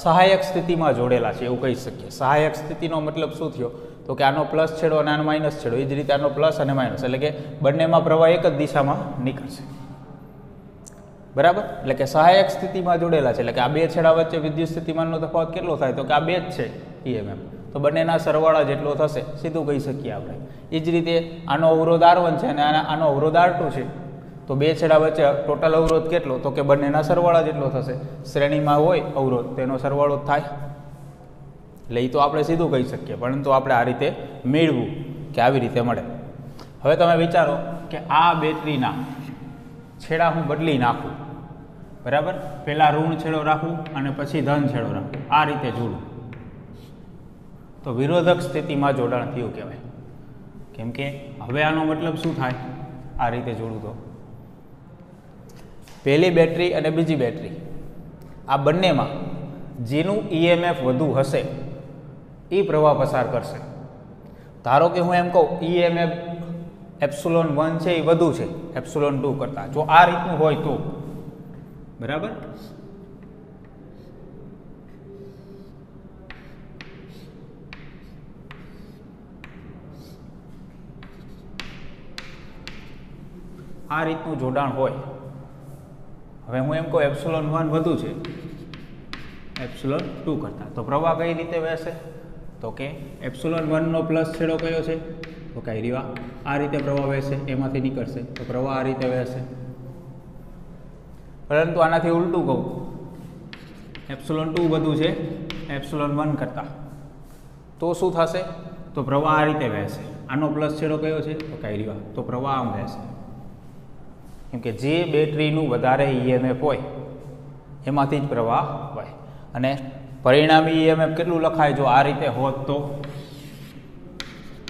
સહાયક સ્થિતિમાં જોડેલા છે એવું કહી શકીએ. સહાયક સ્થિતિનો મતલબ શું થયો? તો કે આનો પ્લસ છેડો અને આનો માઇનસ છેડો, એ જ રીતે આનો પ્લસ અને માઇનસ, એટલે કે બંનેમાં પ્રવાહ એક જ દિશામાં નીકળશે, બરાબર. એટલે કે સહાયક સ્થિતિમાં જોડેલા છે, એટલે કે આ બે છેડા વચ્ચે વિદ્યુત સ્થિતિમાનનો તફાવત કેટલો થાય? તો કે આ બે જ છે EMF, તો બંનેના સરવાળા જેટલો થશે, સીધું કહી શકીએ આપણે. એ જ રીતે આનો અવરોધ R1 છે અને આનો અવરોધ R2 છે, તો બે છેડા વચ્ચે ટોટલ અવરોધ કેટલો? તો કે બંનેના સરવાળા જેટલો થશે. શ્રેણીમાં હોય અવરોધ તેનો સરવાળો થાય, એટલે એ તો આપણે સીધું કહી શકીએ, પરંતુ આપણે આ રીતે મેળવું કે આવી રીતે મળે. હવે તમે વિચારો કે આ બેટરીના છેડા હું બદલી નાખું, બરાબર. પહેલાં ઋણ છેડો રાખું અને પછી ધન છેડો રાખું, આ રીતે જોડું, તો વિરોધક સ્થિતિમાં જોડાણ થયું કહેવાય. કેમ કે હવે આનો મતલબ શું થાય? આ રીતે જોડું તો પહેલી બેટરી અને બીજી બેટરી, આ બંનેમાં જેનું EMF વધુ હશે એ પ્રવાહ પસાર કરશે. ધારો કે હું એમ કહું EMF એપ્સિલોન 1 છે એ વધુ છે એપ્સિલોન 2 કરતાં, જો આ રીતનું હોય તો, બરાબર. આ રીતનું જોડાણ હોય, હવે હું એમ કહું એપ્સિલોન 1 વધુ છે એપ્સિલોન 2 કરતાં, તો પ્રવાહ કઈ રીતે વહેશે? તો કે એપ્સિલોન 1 નો પ્લસ છેડો કયો છે? તો કઈ રીવા આ રીતે પ્રવાહ વહેશે, એમાંથી નીકળશે, તો પ્રવાહ આ રીતે વહેશે. પરંતુ આનાથી ઉલટું કહું ε2 બધું છે ε1 કરતાં, તો શું થશે? તો પ્રવાહ આ રીતે વહેશે. આનો પ્લસ છેડો કયો છે? તો કઈ રહ્યો, તો પ્રવાહ આમ વહેશે. કેમ કે જે બેટરીનું વધારે EMF હોય એમાંથી જ પ્રવાહ વહે. અને પરિણામી EMF કેટલું લખાય? જો આ રીતે હોત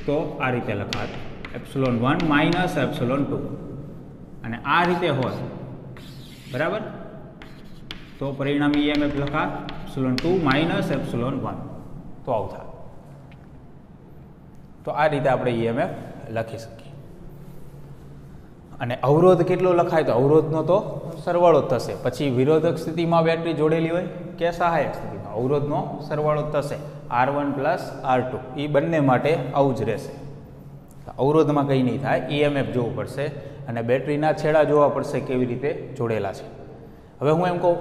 તો આ રીતે લખાત ε1 માઇનસ ε2, અને આ રીતે હોત બરાબર તો પરિણામી EMF લખાત ε2 માઇનસ ε1, તો આવું થાય. તો આ રીતે આપણે EMF લખી શકીએ. અને અવરોધ કેટલો લખાય? તો અવરોધનો તો સરવાળો જ થશે. પછી વિરોધક સ્થિતિમાં બેટરી જોડેલી હોય કે સહાયક સ્થિતિમાં, અવરોધનો સરવાળો જ થશે R1 પ્લસ R2. એ બંને માટે આવું જ રહેશે. અવરોધમાં કંઈ નહીં થાય, EMF જોવું પડશે અને બેટરીના છેડા જોવા પડશે કેવી રીતે જોડેલા છે. હવે હું એમ કહું,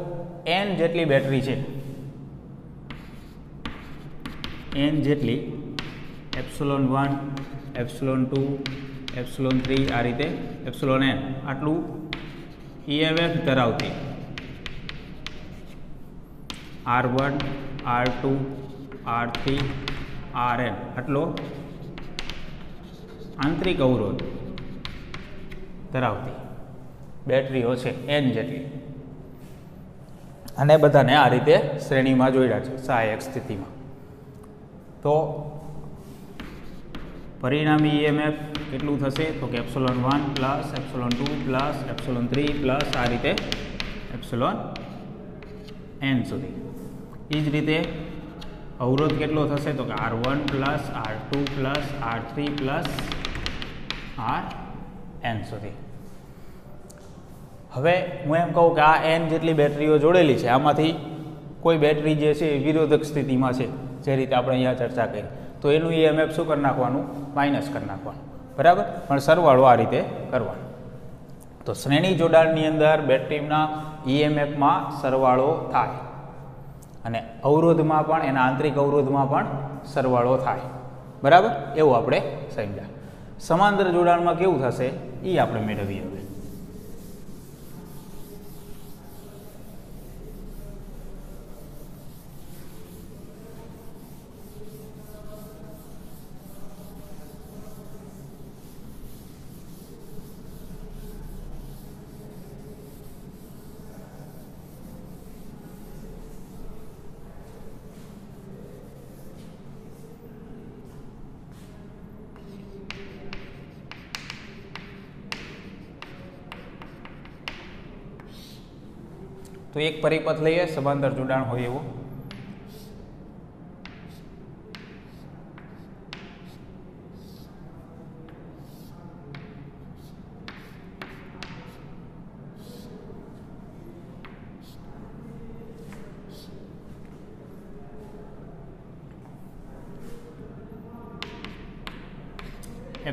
N જેટલી બેટરી છે, N જેટલી ε1, ε2, ε3 આ રીતે εN આટલું EMF ધરાવતી R1, R2, R3, Rn આટલો આંતરિક અવરોધ ધરાવતી બેટરીઓ છે N જેટલી, અને બધાને આ રીતે શ્રેણીમાં જોડ્યા છે સહાયક સ્થિતિમાં. તો પરિણામી EMF કેટલું થશે? તો કે ε1 પ્લસ ε2 પ્લસ ε3 પ્લસ આ રીતે εN સુધી. એ જ રીતે અવરોધ કેટલો થશે? તો કે R1 plus R2 plus R3 plus Rn સુધી. હવે હું એમ કહું કે આ N જેટલી બેટરીઓ જોડેલી છે, આમાંથી કોઈ બેટરી જે છે એ વિરોધક સ્થિતિમાં છે, જે રીતે આપણે અહીંયા ચર્ચા કરી, તો એનું EMF શું કરી નાખવાનું? માઇનસ કરી નાખવાનું, બરાબર. પણ સરવાળો આ રીતે કરવાનો. તો શ્રેણી જોડાણની અંદર બેટરીના EMFમાં સરવાળો થાય અને અવરોધમાં પણ, એના આંતરિક અવરોધમાં પણ સરવાળો થાય, બરાબર. એવું આપણે સમજ્યા. સમાંતર જોડાણમાં કેવું થશે એ આપણે મેળવીએ. હવે તો એક પરિપથ લઈએ સમાંતર જોડાણ હોય એવો.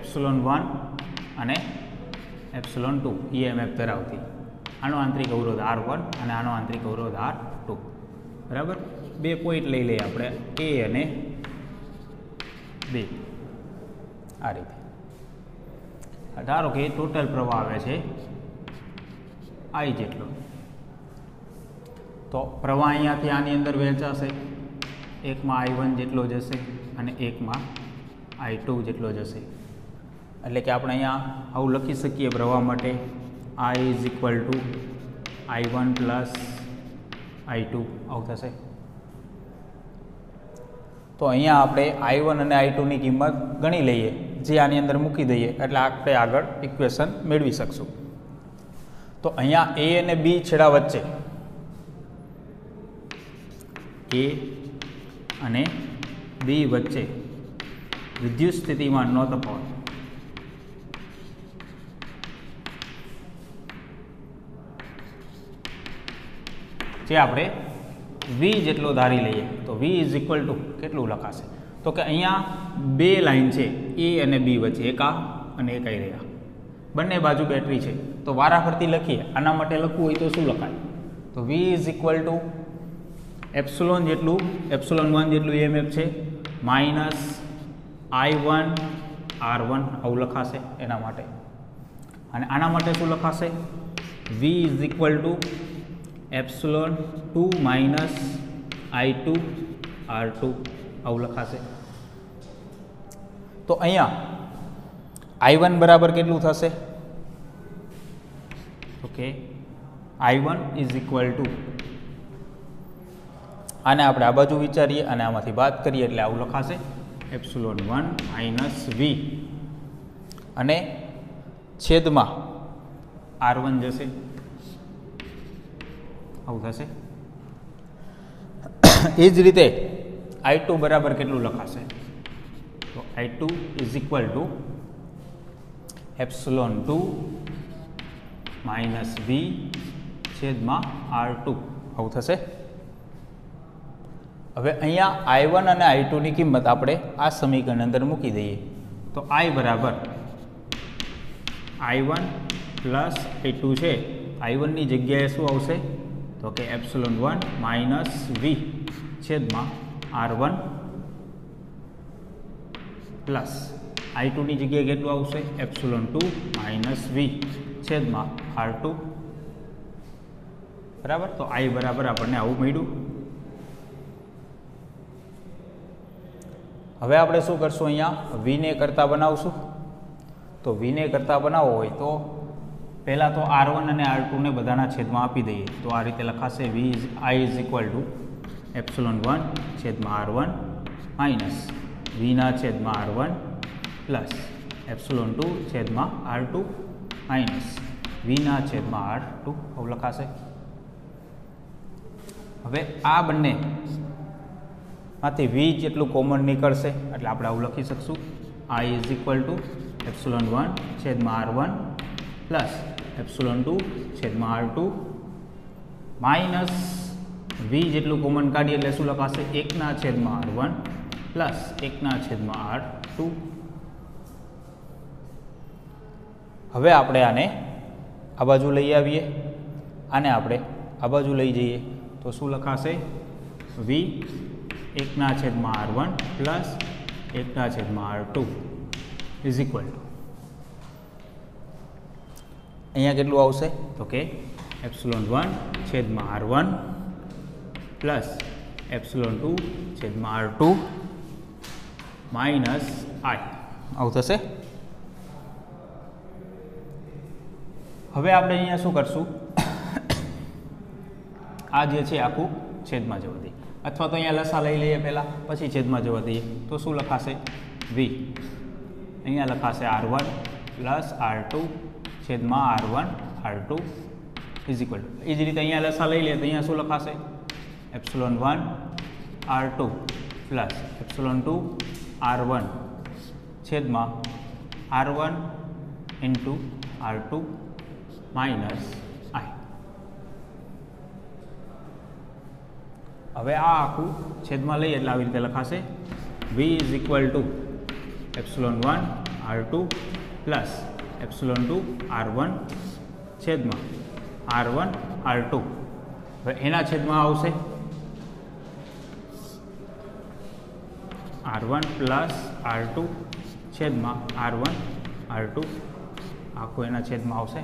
ε1 અને ε2 EMF ધરાવતી, આનો આંતરિક અવરોધ R1 અને આનો આંતરિક અવરોધ R2, બરાબર. બે પોઈન્ટ લઈ લઈએ આપણે, A અને B. આ રીતે ધારો કે ટોટલ પ્રવાહ આવે છે I જેટલો, તો પ્રવાહ અહીંયાથી આની અંદર વહેંચાશે. એકમાં I1 જેટલો જશે અને એકમાં I2 જેટલો જશે. એટલે કે આપણે અહીંયા આવું લખી શકીએ પ્રવાહ માટે, I is equal to I1 plus I2 આવું થશે. તો અહીંયા આપણે I1 અને I2 ની કિંમત ગણી લઈએ, જે આની અંદર મૂકી દઈએ એટલે આપણે આગળ ઇક્વેશન મેળવી શકશું. તો અહીંયા A અને B છેડા વચ્ચે, A અને B વચ્ચે વિદ્યુત સ્થિતિમાં નો તફાવત, જે આપણે V જેટલો ધારી લઈએ, તો V ઇઝ ઇક્વલ ટુ કેટલું લખાશે? તો કે અહીંયા બે લાઈન છે A અને B વચ્ચે, એક આ અને એક અહીં રહ્યા, બંને બાજુ બેટરી છે. તો વારાફરતી લખીએ, આના માટે લખવું હોય તો શું લખાય? તો V is equal two epsilon જેટલું, ε1 જેટલું EMF છે, માઇનસ I1 R1 આવું લખાશે એના માટે. અને આના માટે શું લખાશે? V is equal two epsilon 2 minus I2 R2 આવું લખાશે. તો અહીંયા I1 બરાબર કેટલું થશે? Okay, I1 is equal two, આને આપણે આ બાજુ વિચારીએ અને આમાંથી બાદ કરીએ એટલે આવું લખાશે એપ્સિલોન 1 માઇનસ V અને છેદમાં R1 જશે, આવું થશે. એ જ રીતે I2 બરાબર કેટલું લખાશે? તો I2 is equal two epsilon 2 minus V છેદમાં R2 આવું થશે. હવે અહીંયા I1 અને I2 ની કિંમત આપણે આ સમીકરણ અંદર મૂકી દઈએ તો I બરાબર I1 પ્લસ I2 છે. I1 ની જગ્યાએ શું આવશે? તો કે એપ્સિલોન 1 માઇનસ V છેદમાં R1 પ્લસ I2 ની જગ્યાએ કેટલું આવશે? એપ્સિલોન 2 માઇનસ V છેદમાં R2. બરાબર, તો I બરાબર આપણને આવું મળ્યું. હવે આપણે શું કરશું? અહીંયા V ને કરતા બનાવશું. તો V ને કરતા બનાવવો હોય તો પહેલાં તો R1 અને R2 ને બધાના છેદમાં આપી દઈએ. તો આ રીતે લખાશે I is equal two epsilon 1 છેદમાં R1 માઇનસ V ના છેદમાં R1 પ્લસ એપ્સિલોન 2 છેદમાં R2 માઇનસ V ના છેદમાં R2 આવું લખાશે. હવે આ બંને માંથી V જેટલું કોમન નીકળશે એટલે આપણે આવું લખી શકશું I is equal two epsilon 1 છેદમાં R1 પ્લસ એપ્સિલોન 2 છેદમાં R2 માઇનસ V જેટલું કોમન કાઢીએ એટલે શું લખાશે? 1 ના છેદમાં R1 પ્લસ 1 ના છેદમાં R2. હવે આપણે આને આ બાજુ લઈ આવીએ, આને આપણે આ બાજુ લઈ જઈએ તો શું લખાશે? V 1 ના છેદમાં R1 પ્લસ 1 ના છેદમાં R2 ઇઝ ઇક્વલ ટુ, અહીંયા કેટલું આવશે? તો કે એપ્સિલોન 1 છેદમાં R1 પ્લસ એપ્સિલોન 2 છેદમાં R2 માઇનસ I આવું થશે. હવે આપણે અહીંયા શું કરશું? આ જે છે આખું છેદમાં જવા દઈએ, અથવા તો અહીંયા લસા લઈ લઈએ પહેલાં, પછી છેદમાં જવા દઈએ તો શું લખાશે? V અહીંયા લખાશે R1 પ્લસ R2 છેદમાં R1 R2 is equal two, એ જ રીતે અહીંયા લસા લઈ લઈએ તો અહીંયા શું લખાશે? Epsilon 1 R2 plus epsilon 2 R1 છેદમાં R1 into R2 minus I. હવે આ આખું છેદમાં લઈએ એટલે આવી રીતે લખાશે V is equal two epsilon 1 R2 plus epsilon 2 R1 છેદમાં R1 R2. હવે એના છેદમાં આવશે R1 પ્લસ R2 છેદમાં R1 R2 આખું એના છેદમાં આવશે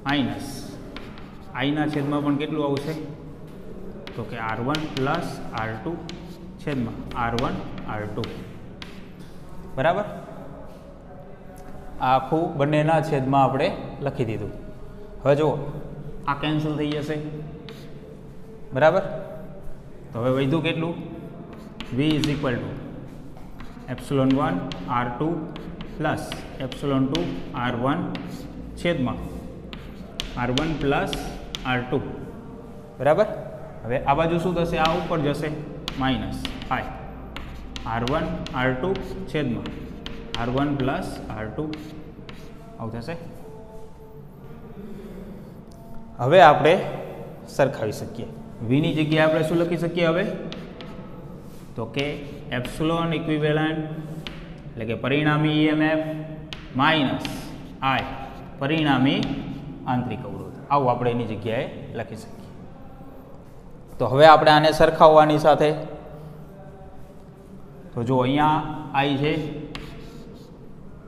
માઇનસ I ના છેદમાં પણ કેટલું આવશે? તો કે R1 પ્લસ R2 છેદમાં R1 R2. બરાબર, આ આખું બંનેના છેદમાં આપણે લખી દીધું. હવે જુઓ આ કેન્સલ થઈ જશે. બરાબર, તો હવે વધ્યું કેટલું? V is equal two epsilon 1 R2 plus epsilon 2 R1 છેદમાં R1 પ્લસ R2. બરાબર, હવે આ બાજુ શું થશે? આ ઉપર જશે માઇનસ I R1 R2 છેદમાં R1 પ્લસ R2 આવું થશે. હવે આપણે સરખાવી શકીએ. V ની જગ્યાએ આપણે શું લખી શકીએ હવે? તો કે એપ્સિલોન ઇક્વિવેલન્ટ એટલે કે પરિણામી EMF માઇનસ I પરિણામી આંતરિક અવરોધ, આવું આપણે એની જગ્યાએ લખી શકીએ. તો હવે આપણે આને સરખાવવાની સાથે તો જો અહીંયા I છે,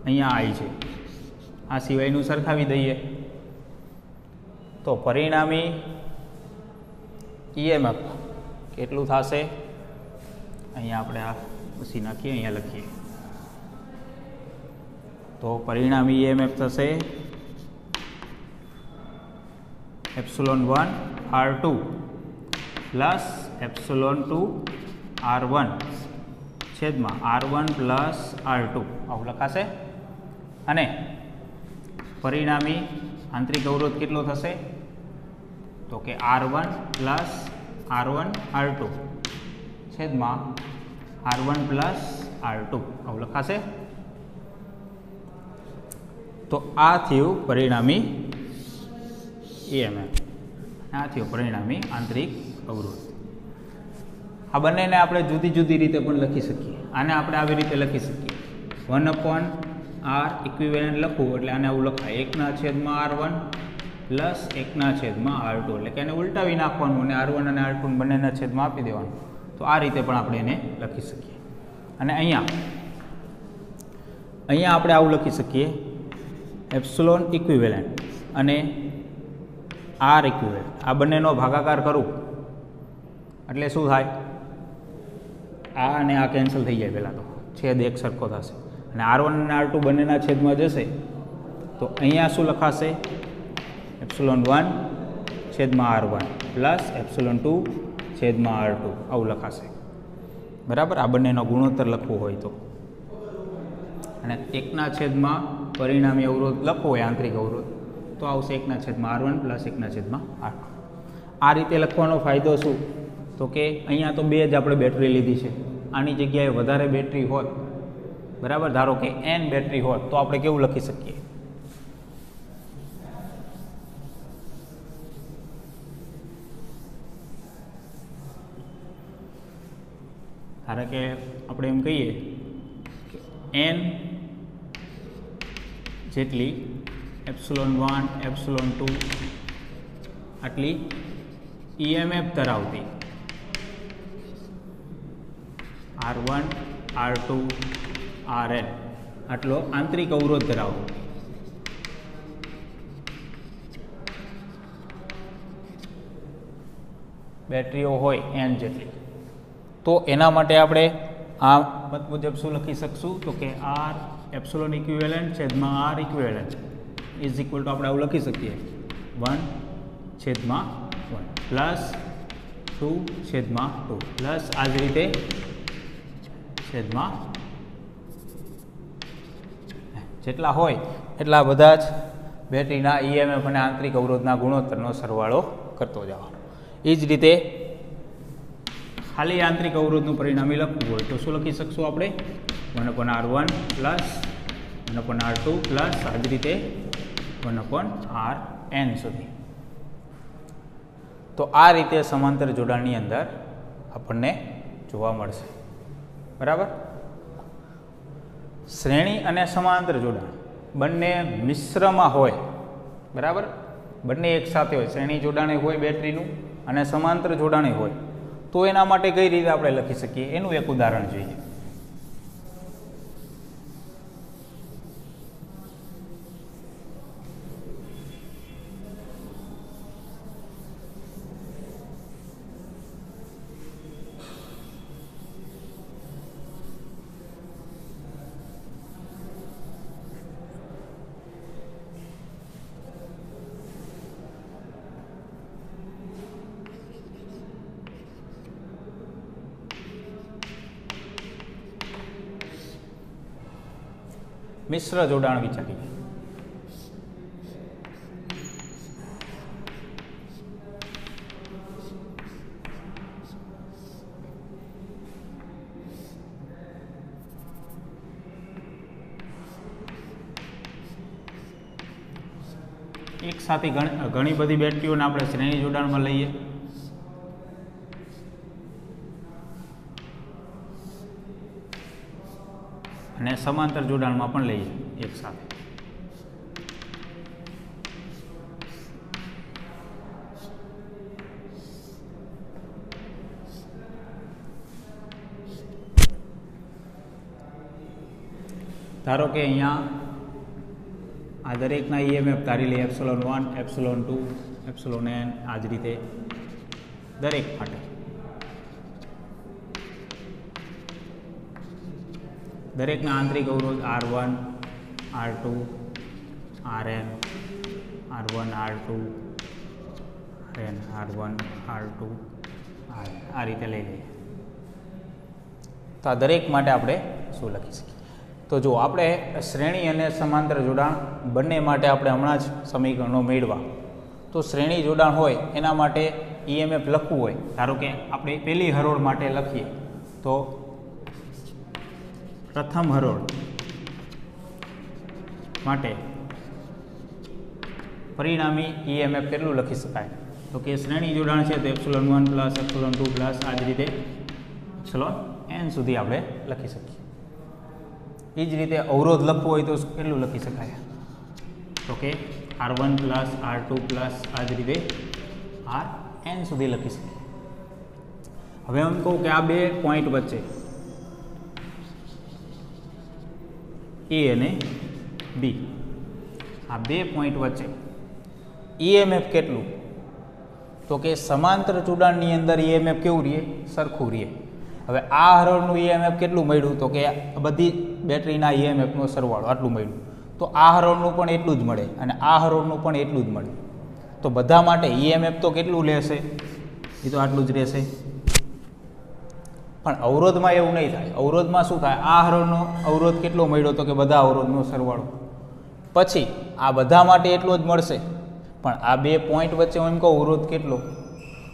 અહીંયા I છે, આ સિવાયનું સરખાવી દઈએ તો પરિણામી ईएमएफ કેટલું થશે અહીંયા આપણે આ પછી નાખીએ અહીંયા લખીએ તો પરિણામી ईएमएफ થશે ε1 R2 પ્લસ ε2 R1 છેદમાં R1 પ્લસ R2 આવું લખાશે અને પરિણામી આંતરિક અવરોધ કેટલો થશે તો કે R1 પ્લસ R1 R2 છેદમાં R1 પ્લસ R2 આવું લખાશે તો આ થયું પરિણામી ईएमएफ આ થયું પરિણામી આંતરિક અવરોધ આ બંનેને આપણે જુદી જુદી રીતે પણ લખી શકીએ આને આપણે આવી રીતે લખી શકીએ 1/R ઇક્વિવેલન્ટ લખવું એટલે આને આવું લખાય 1/R1 પ્લસ 1/R2 એટલે કે એને ઉલટાવી નાખવાનું અને R1 અને R2 બંનેના છેદમાં આપી દેવાનું તો આ રીતે પણ આપણે એને લખી શકીએ અને અહીંયા આપણે આવું લખી શકીએ એપ્સિલોન ઇક્વિવેલન્ટ અને R ઇક્વિવેલન્ટ આ બંનેનો ભાગાકાર કરું એટલે શું થાય આ અને આ કેન્સલ થઈ જાય પહેલાં તો છેદ એક સરખો થશે અને R1 અને R2 બંનેના છેદમાં જશે તો અહીંયા શું લખાશે ε1 છેદમાં R1 પ્લસ ε2 છેદમાં R2 આવું લખાશે બરાબર આ બંનેનો ગુણોત્તર લખવું હોય તો અને 1/છેદમાં પરિણામી અવરોધ લખવો હોય આંતરિક અવરોધ તો આવશે 1/છેદમાં R1 પ્લસ 1/છેદમાં R2 આ રીતે લખવાનો ફાયદો શું તો કે અહીંયા તો 2 જ આપણે બેટરી લીધી છે આની જગ્યાએ વધારે બેટરી હોત બરાબર ધારો કે n બેટરી હોત તો આપણે કેવું લખી શકીએ ધારો કે આપણે એમ કહીએ કે n જેટલી ε1 ε2 આટલી ईएमएफ ધરાવતી R1 R2 RN આટલો આંતરિક અવરોધ ધરાવતો બેટરીઓ હોય n જેટલી તો એના માટે આપણે આ મત મુજબ શું લખી શકશું તો કે R એપ્સિલોન ઇક્વિવેલન્ટ છેદમાં R equivalent is equal two આપણે આવું લખી શકીએ 1/1 પ્લસ 2/2 પ્લસ આ જ રીતે છેદમાં જેટલા હોય એટલા બધા જ બેટરીના ईएमएफ અને આંતરિક અવરોધના ગુણોત્તરનો સરવાળો કરતો જવાનો એ જ રીતે ખાલી આંતરિક અવરોધનું પરિણામી લખવું હોય તો શું લખી શકશું આપણે 1/R1 પ્લસ 1/R2 પ્લસ આ જ રીતે 1/Rn સુધી તો આ રીતે સમાંતર જોડાણની અંદર આપણને જોવા મળશે બરાબર શ્રેણી અને સમાંતર જોડાણ બંને મિશ્રમાં હોય બરાબર બંને એકસાથે હોય શ્રેણી જોડાણે હોય બેટરીનું અને સમાંતર જોડાણે હોય તો એના માટે કઈ રીતે આપણે લખી શકીએ એનું એક ઉદાહરણ જોઈએ મિશ્ર જોડાણ વિચારીએ એક સાથે ઘણી બધી બેટરીઓને આપણે શ્રેણી જોડાણમાં લઈએ અને સમાંતર જોડાણમાં પણ લઈએ એક સાથે ધારો કે અહીંયા આ દરેકના ईएमएफ ધારી લઈએ ε1 ε2 εn આ જ રીતે દરેક માટે દરેકના આંતરિક અવરોધ R1 R2 Rn R1 R2 Rn R1 R2 Rn આ રીતે લઈ લઈએ. તો આ દરેક માટે આપણે શું લખી શકીએ? તો જો આપણે શ્રેણી અને સમાંતર જોડાણ બંને માટે આપણે હમણાં જ સમીકરણો મેળવા. તો શ્રેણી જોડાણ હોય એના માટે EMF લખવું હોય, ધારો કે આપણે પહેલી હરોળ માટે લખીએ તો પ્રથમ હરોળ માટે પરિણામી EMF કેટલું લખી શકાય? તો કે શ્રેણી જોડાણ છે તો ε1 પ્લસ ε2 પ્લસ આ જ રીતે εn સુધી આપણે લખી શકીએ. એ જ રીતે અવરોધ લખવું હોય તો કેટલું લખી શકાય? તો કે R1 પ્લસ R2 પ્લસ આ જ રીતે Rn સુધી લખી શકીએ. હવે એમ કહું કે આ બે પોઈન્ટ વચ્ચે A અને B, આ બે પોઈન્ટ વચ્ચે EMF કેટલું? તો કે સમાંતર જોડાણની અંદર EMF કેવું રહે? સરખું રહે. હવે આ હરોળનું EMF કેટલું મળ્યું? તો કે બધી બેટરીના EMFનો સરવાળો આટલું મળ્યું. તો આ હરોળનું પણ એટલું જ મળે અને આ હરોળનું પણ એટલું જ મળે. તો બધા માટે EMF તો કેટલું લેશે? એ તો આટલું જ રહેશે. પણ અવરોધમાં એવું નહીં થાય. અવરોધમાં શું થાય? આ હરોળનો અવરોધ કેટલો મળ્યો? તો કે બધા અવરોધનો સરવાળો. પછી આ બધા માટે એટલો જ મળશે. પણ આ બે પોઈન્ટ વચ્ચે હું એમ કહું અવરોધ કેટલો?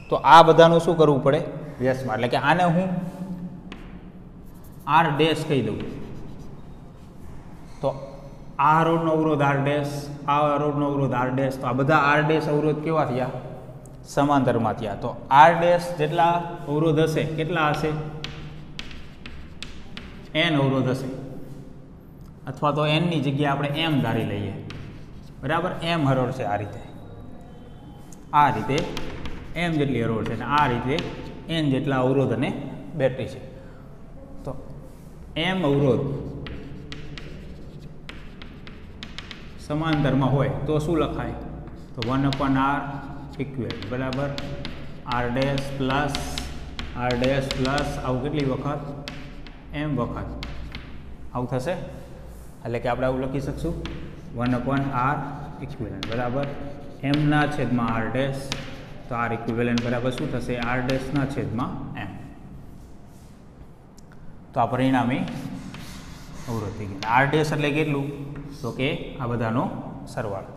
તો આ બધાનું શું કરવું પડે? વ્યસ્તમાં. એટલે કે આને હું R ડેશ કહી દઉં. તો આ હરોળનો અવરોધ R ડેશ, આ હરોળનો અવરોધ R ડેશ. તો આ બધા R ડેશ અવરોધ કેવા થયા? સમાંતરમાં થયા. તો R ડેશ જેટલા અવરોધ હશે કેટલા હશે? n અવરોધ હશે, અથવા તો n ની જગ્યાએ આપણે m ધારી લઈએ. બરાબર, m હરોળ છે આ રીતે m જેટલી હરોળ છે અને આ રીતે n જેટલા અવરોધ અને બેટરી છે. તો m અવરોધ સમાંતરમાં હોય તો શું લખાય? તો 1/r ઇક્વેટ બરાબર R ડેશ પ્લસ આવું કેટલી વખત? m વખત આવું થશે. એટલે કે આપણે આવું લખી શકશું 1/r ઇક્વિવેલન્ટ બરાબર m ના છેદમાં R ડેશ. તો R ઇક્વિવેલન્ટ બરાબર શું થશે? R ડેશ ના છેદમાં m. તો આ પરિણામી અવરોધ થઈ ગયા. R ડેશ એટલે કેટલું? તો કે આ બધાનો સરવાળો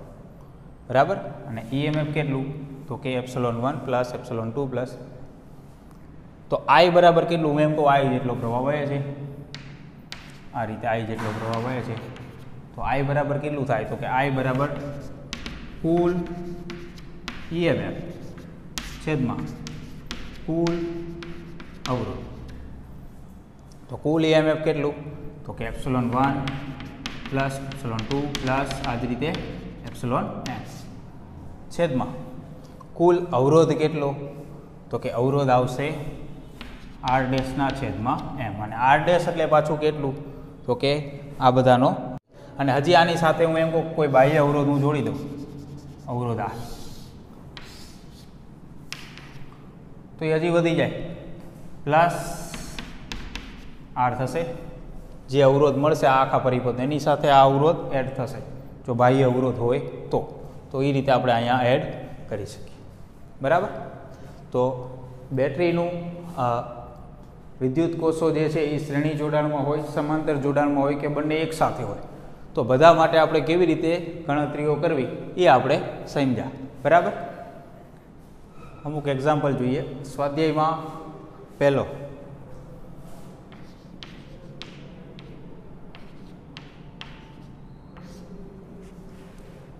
બરાબર. અને EMF કેટલું? તો કે ε1 પ્લસ ε2 પ્લસ. તો I બરાબર કેટલું? હું એમ કહું I જેટલો પ્રવાહ વહે છે આ રીતે, I જેટલો પ્રવાહ વહે છે. તો I બરાબર કેટલું થાય? તો કે I બરાબર કુલ EMF છેદમાં કુલ અવરોધ. તો કુલ EMF કેટલું? તો કે ε1 પ્લસ ε2 પ્લસ આ જ રીતે εn છેદમાં કુલ અવરોધ કેટલો? તો કે અવરોધ આવશે R ડેશ ના છેદમાં m. અને R ડેશ એટલે પાછું કેટલું? તો કે આ બધાનો. અને હજી આની સાથે હું એમ કહું કોઈ બાહ્ય અવરોધ હું જોડી દઉં, અવરોધ આ, તો એ હજી વધી જાય પ્લસ R થશે. જે અવરોધ મળશે આ આખા પરિપથ એની સાથે આ અવરોધ એડ થશે જો બાહ્ય અવરોધ હોય તો એ રીતે આપણે અહીંયા એડ કરી શકીએ. બરાબર. તો બેટરીનું વિદ્યુત કોષો જે છે એ શ્રેણી જોડાણમાં હોય, સમાંતર જોડાણમાં હોય કે બંને એકસાથે હોય, તો બધા માટે આપણે કેવી રીતે ગણતરીઓ કરવી એ આપણે સમજ્યા. બરાબર. અમુક એક્ઝામ્પલ જોઈએ. સ્વાધ્યાયમાં પહેલો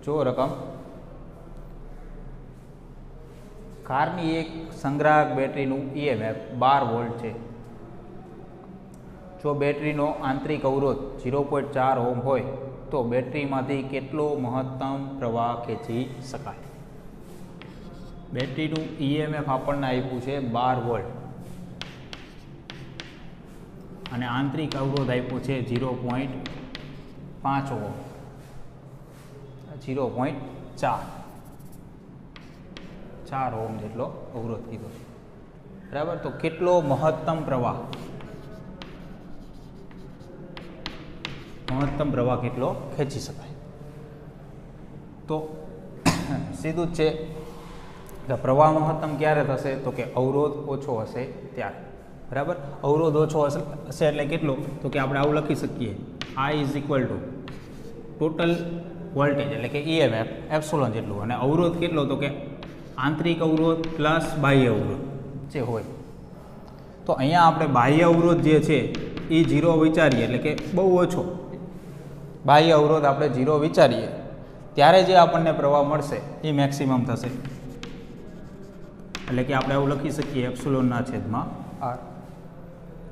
જો રકમ કારની એક સંગ્રાહક બેટરીનું EMF 12 વોલ્ટ છે. જો બેટરીનો આંતરિક અવરોધ 0.4 ઓહ્મ હોય તો બેટરીમાંથી કેટલો મહત્તમ પ્રવાહ ખેંચી શકાય? બેટરીનું EMF આપણને આપ્યું છે 12 વોલ્ટ અને આંતરિક અવરોધ આપ્યો છે 0.5 ઓહ્મ, 0.4 ઓહ્મ જેટલો અવરોધ કીધો છે. બરાબર. તો કેટલો મહત્તમ પ્રવાહ કેટલો ખેંચી શકાય. તો સીધું જ છે કે પ્રવાહ મહત્તમ ક્યારે થશે, તો કે અવરોધ ઓછો હશે ત્યારે. બરાબર. અવરોધ ઓછો હશે એટલે કેટલો, તો કે આપણે આવું લખી શકીએ, I is equal two total voltage એટલે કે EMF એપ્સિલોન જેટલું, અને અવરોધ કેટલો, તો કે આંતરિક અવરોધ પ્લસ બાહ્ય અવરોધ જે હોય. તો અહીંયા આપણે બાહ્ય અવરોધ જે છે એ 0 વિચારીએ એટલે કે બહુ ઓછો બાહ્ય અવરોધ આપણે 0 વિચારીએ ત્યારે જે આપણને પ્રવાહ મળશે એ મેક્સિમમ થશે. એટલે કે આપણે આવું લખી શકીએ એપ્સિલોનના છેદમાં R.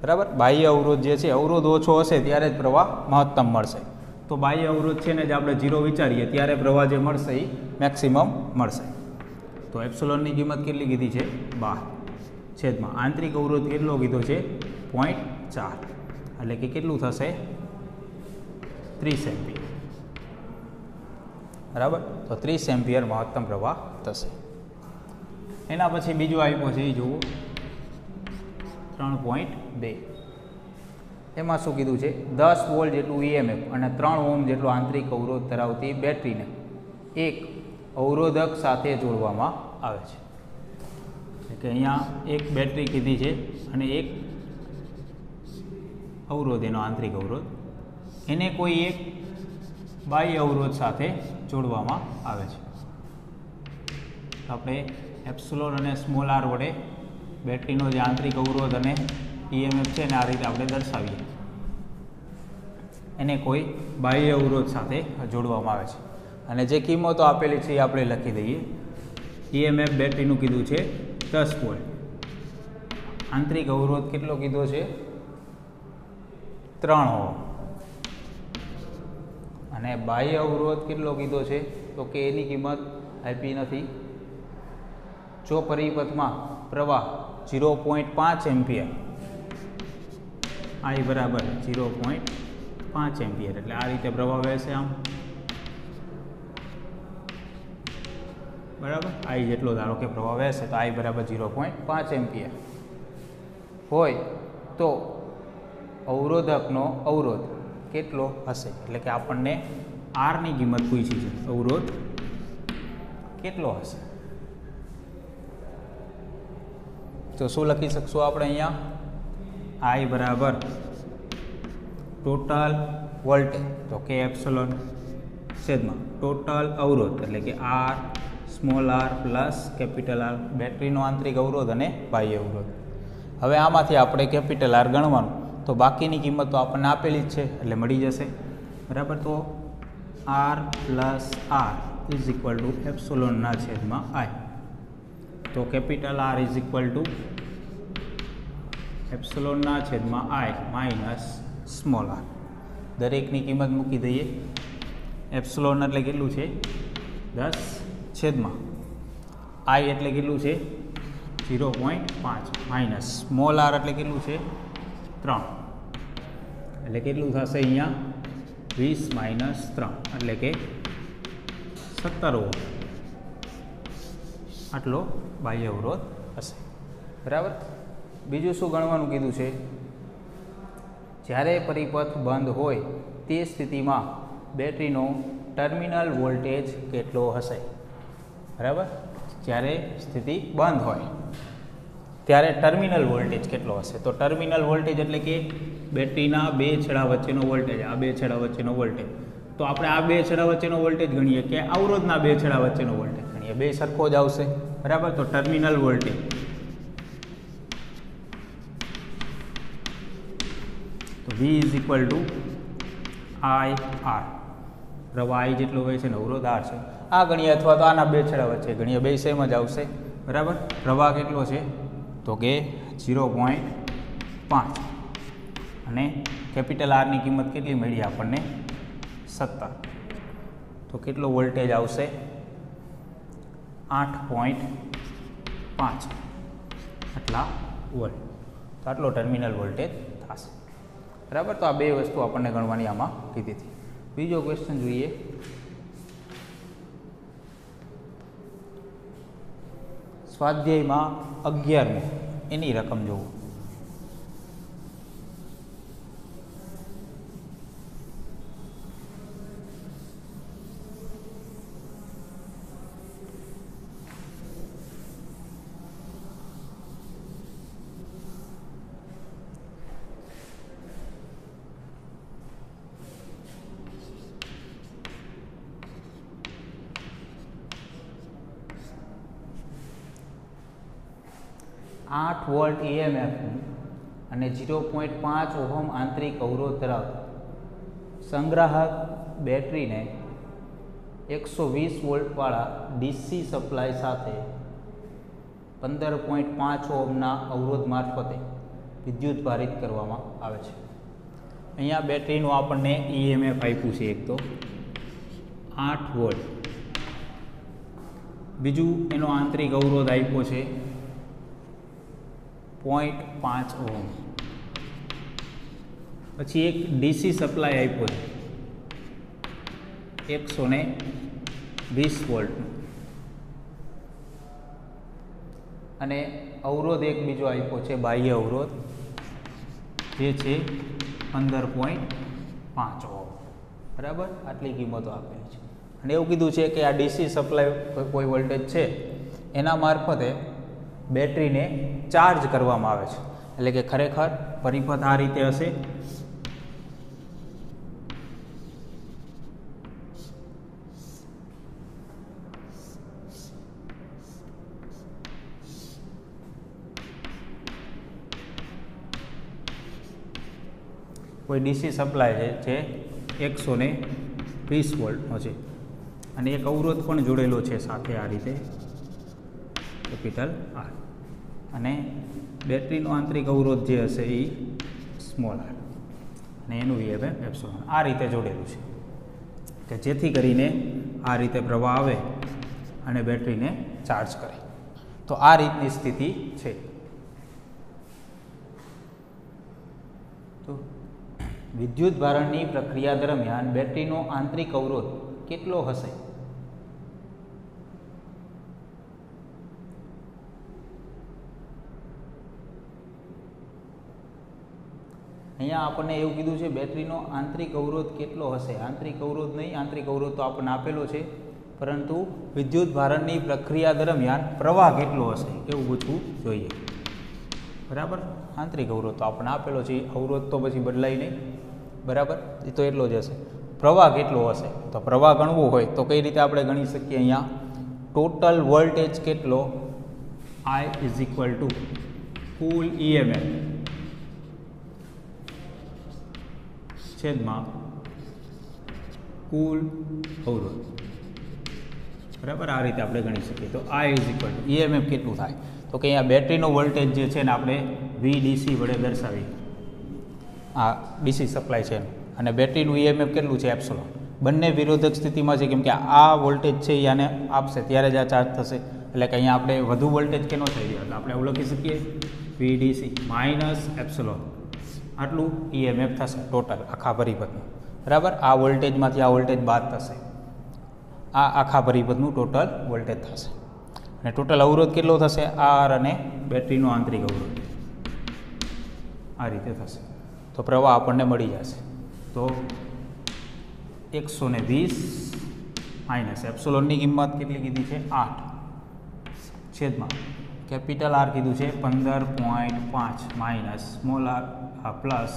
બરાબર. બાહ્ય અવરોધ જે છે, અવરોધ ઓછો હશે ત્યારે જ પ્રવાહ મહત્તમ મળશે. તો બાહ્ય અવરોધ છે ને જે આપણે 0 વિચારીએ ત્યારે પ્રવાહ જે મળશે એ મેક્સિમમ મળશે. તો એપ્સિલોનની કિંમત કેટલી કીધી છે, 12 છેદમાં આંતરિક અવરોધ કેટલો કીધો છે, 0.4 એટલે કે કેટલું થશે, 30 એમ્પિયર. બરાબર. તો 30 એમ્પિયર મહત્તમ પ્રવાહ થશે. એના પછી બીજું આપ્યું છે એ જુઓ 3.2. એમાં શું કીધું છે, 10 વોલ્ટ જેટલું EMF અને 3 ઓહ્મ જેટલો આંતરિક અવરોધ ધરાવતી બેટરીને એક અવરોધક સાથે જોડવામાં આવે છે. એટલે કે અહીંયા એક બેટરી કીધી છે અને એક અવરોધ, એનો આંતરિક અવરોધ, એને કોઈ એક બાહ્ય અવરોધ સાથે જોડવામાં આવે છે. આપણે એપ્સિલોન અને સ્મોલ r વડે બેટરીનો જે આંતરિક અવરોધ અને EMF છે ને આ રીતે આપણે દર્શાવીએ. એને કોઈ બાહ્ય અવરોધ સાથે જોડવામાં આવે છે અને જે કિંમતો આપેલી છે એ આપણે લખી દઈએ. EMF બેટરીનું કીધું છે 10 વોલ્ટ, આંતરિક અવરોધ કેટલો કીધો છે, 3 ઓહ્મ, અને બાહ્ય અવરોધ કેટલો કીધો છે, તો કે એની કિંમત આપી નથી. જો પરિપથમાં પ્રવાહ 0.5 એમ્પિયર, I બરાબર 0.5 એમ્પિયર, એટલે આ રીતે પ્રવાહ વહેશે આમ. બરાબર. I જેટલો ધારો કે પ્રવાહ વહેશે તો I બરાબર 0.5 એમ્પિયર હોય તો અવરોધકનો અવરોધ કેટલો હશે, એટલે કે આપણને R ની કિંમત પૂછી છે, અવરોધ કેટલો હશે. તો શું લખી શકશું આપણે અહીંયા, I બરાબર ટોટલ વોલ્ટેજ, તો કે એપ્સિલોન છેદમાં ટોટલ અવરોધ એટલે કે R small r plus capital R, બેટરીનો આંતરિક અવરોધ અને બાહ્ય અવરોધ. હવે આમાંથી આપણે કેપિટલ R ગણવાનું, તો બાકીની કિંમત તો આપણને આપેલી જ છે એટલે મળી જશે. બરાબર. તો R plus R is equal to એપ્સિલોનના છેદમાં I. તો capital R is equal to એપ્સિલોનના છેદમાં I માઇનસ સ્મોલ r. દરેકની કિંમત મૂકી દઈએ. એપ્સિલોન એટલે કેટલું છે, 10 છેદમાં I એટલે કેટલું છે, 0.5 માઇનસ સ્મોલ r એટલે કેટલું છે, 3, એટલે કેટલું થશે અહીંયા 20 માઇનસ 3 એટલે કે 17 ઓહ્મ આટલો બાહ્ય અવરોધ હશે. બરાબર. બીજું શું ગણવાનું કીધું છે, જ્યારે પરિપથ બંધ હોય તે સ્થિતિમાં બેટરીનો ટર્મિનલ વોલ્ટેજ કેટલો હશે. બરાબર. જ્યારે સ્થિતિ બંધ હોય ત્યારે ટર્મિનલ વોલ્ટેજ કેટલો હશે. તો ટર્મિનલ વોલ્ટેજ એટલે કે બેટરીના બે છેડા વચ્ચેનો વોલ્ટેજ, આ બે છેડા વચ્ચેનો વોલ્ટેજ. તો આપણે આ બે છેડા વચ્ચેનો વોલ્ટેજ ગણીએ કે અવરોધના બે છેડા વચ્ચેનો વોલ્ટેજ ગણીએ, બે સરખો જ આવશે. બરાબર. તો ટર્મિનલ વોલ્ટેજ તો V is equal two IR. પ્રવાહ I જેટલો હોય છે ને અવરોધ R છે, આ ગણીએ અથવા તો આના બે છેડા વચ્ચે ગણીએ, બે સેમ જ આવશે. બરાબર. પ્રવાહ કેટલો છે, તો કે 0.5 અને કેપિટલ R ની કિંમત કેટલી મળી આપણને, 17. તો કેટલો વોલ્ટેજ આવશે, 8.5 આટલા વોલ્ટ. તો આટલો ટર્મિનલ વોલ્ટેજ થશે. બરાબર. તો આ બે વસ્તુ આપણને ગણવાની આમાં કીધી હતી. બીજો ક્વેશ્ચન જોઈએ. સ્વાધ્યાયમાં 11મો એની રકમ જોવો. આઠ વોલ્ટ EMF અને 0.5 ઓહમ આંતરિક અવરોધ ધરાવતા સંગ્રાહક બેટરીને 120 વોલ્ટવાળા DC સપ્લાય સાથે 15.5 ઓહમના અવરોધ મારફતે વિદ્યુત ભારિત કરવામાં આવે છે. અહીંયા બેટરીનું આપણને EMF આપ્યું છે એક તો 8 વોલ્ટ, બીજું એનો આંતરિક અવરોધ આપ્યો છે 0.5 ઓહમ, પછી એક DC સપ્લાય આપ્યો છે 120 વોલ્ટનો અને અવરોધ એક બીજો આપ્યો છે બાહ્ય અવરોધ જે છે 15.5 ઓહમ. બરાબર, આટલી કિંમતો આપેલી છે અને એવું કીધું છે કે આ DC સપ્લાય કોઈ વોલ્ટેજ છે એના મારફતે બેટરીને ચાર્જ કરવામાં આવે છે. એટલે કે ખરેખર પરિપથ આ રીતે હશે. કોઈ DC સપ્લાય છે જે 120 વોલ્ટનો છે અને એક અવરોધ પણ જોડેલો છે સાથે આ રીતે કેપિટલ R, અને બેટરીનો આંતરિક અવરોધ જે હશે એ સ્મોલ r અને એનું EMF એપ્સિલોન આ રીતે જોડેલું છે કે જેથી કરીને આ રીતે પ્રવાહ આવે અને બેટરીને ચાર્જ કરે. તો આ રીતની સ્થિતિ છે. તો વિદ્યુત ભારણની પ્રક્રિયા દરમિયાન બેટરીનો આંતરિક અવરોધ કેટલો હશે? અહીંયા આપણને એવું કીધું છે બેટરીનો આંતરિક અવરોધ કેટલો હશે. આંતરિક અવરોધ નહીં, આંતરિક અવરોધ તો આપણને આપેલો છે, પરંતુ વિદ્યુત ભારણની પ્રક્રિયા દરમિયાન પ્રવાહ કેટલો હશે એવું પૂછવું જોઈએ. બરાબર, આંતરિક અવરોધ તો આપણને આપેલો છે, અવરોધ તો પછી બદલાય નહીં. બરાબર, એ તો એટલો જ હશે. પ્રવાહ કેટલો હશે, તો પ્રવાહ ગણવો હોય તો કઈ રીતે આપણે ગણી શકીએ? અહીંયા ટોટલ વોલ્ટેજ કેટલો, I is equal two cool EMF છેદમાં કુલ અવરોધ. બરાબર, આ રીતે આપણે ગણી શકીએ. તો I is equal two EMF કેટલું થાય, તો કે અહીંયા બેટરીનો વોલ્ટેજ જે છે ને આપણે VDC વડે દર્શાવીએ. આ DC સપ્લાય છે અને બેટરીનું EMF કેટલું છે એપ્સિલોન. બંને વિરોધક સ્થિતિમાં છે, કેમ કે આ વોલ્ટેજ છે એ આને આપશે ત્યારે જ આ ચાર્જ થશે. એટલે કે અહીંયા આપણે વધુ વોલ્ટેજ કેનો થઈ ગયો, એટલે આપણે એવું લખી શકીએ VDC માઇનસ એપ્સિલોન, આટલું EMF થશે ટોટલ આખા પરિપથનું. બરાબર, આ વોલ્ટેજમાંથી આ વોલ્ટેજ બાદ થશે, આ આખા પરિપથનું ટોટલ વોલ્ટેજ થશે. અને ટોટલ અવરોધ કેટલો થશે? R અને બેટરીનો આંતરિક અવરોધ આ રીતે થશે. તો પ્રવાહ આપણને મળી જશે. તો 120 માઇનસ એપ્સિલોનની કિંમત કેટલી કીધી છે? 8 છેદમાં કેપિટલ R કીધું છે 15.5 minus small r plus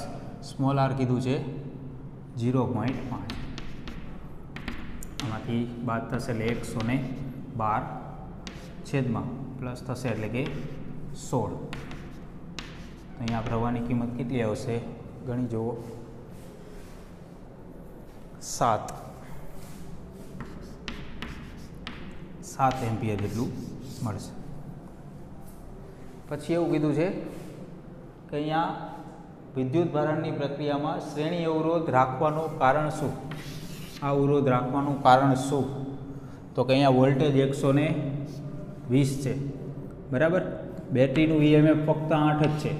small r કીધું છે 0.5. આમાંથી બાદ થશે એટલે 112 છેદમાં પ્લસ થશે એટલે કે 16. અહીંયા પ્રવાહની કિંમત કેટલી આવશે ગણી જુઓ, 7 એમ્પિયર જેટલું મળશે. પછી એવું કીધું છે કે અહીંયા વિદ્યુત ભારણની પ્રક્રિયામાં શ્રેણી અવરોધ રાખવાનું કારણ શું? આ અવરોધ રાખવાનું કારણ શું? તો કે અહીંયા વોલ્ટેજ 120 છે. બરાબર, બેટરીનું EMF ફક્ત 8 જ છે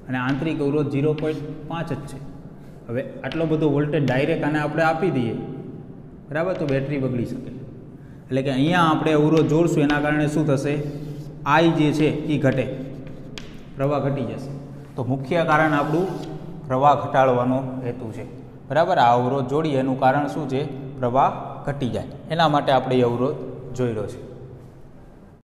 અને આંતરિક અવરોધ 0.5 જ છે. હવે આટલો બધો વોલ્ટેજ ડાયરેક્ટ આને આપણે આપી દઈએ, બરાબર, તો બેટરી બગડી શકે. એટલે કે અહીંયા આપણે અવરોધ જોડશું એના કારણે શું થશે? I જે છે એ ઘટે. પ્રવાહ ઘટી જશે. તો મુખ્ય કારણ આપણું પ્રવાહ ઘટાડવાનો હેતુ છે. બરાબર, આ અવરોધ જોડીએ એનું કારણ શું છે? પ્રવાહ ઘટી જાય. એના માટે આપણે એ અવરોધ જોઈ રહ્યો છે.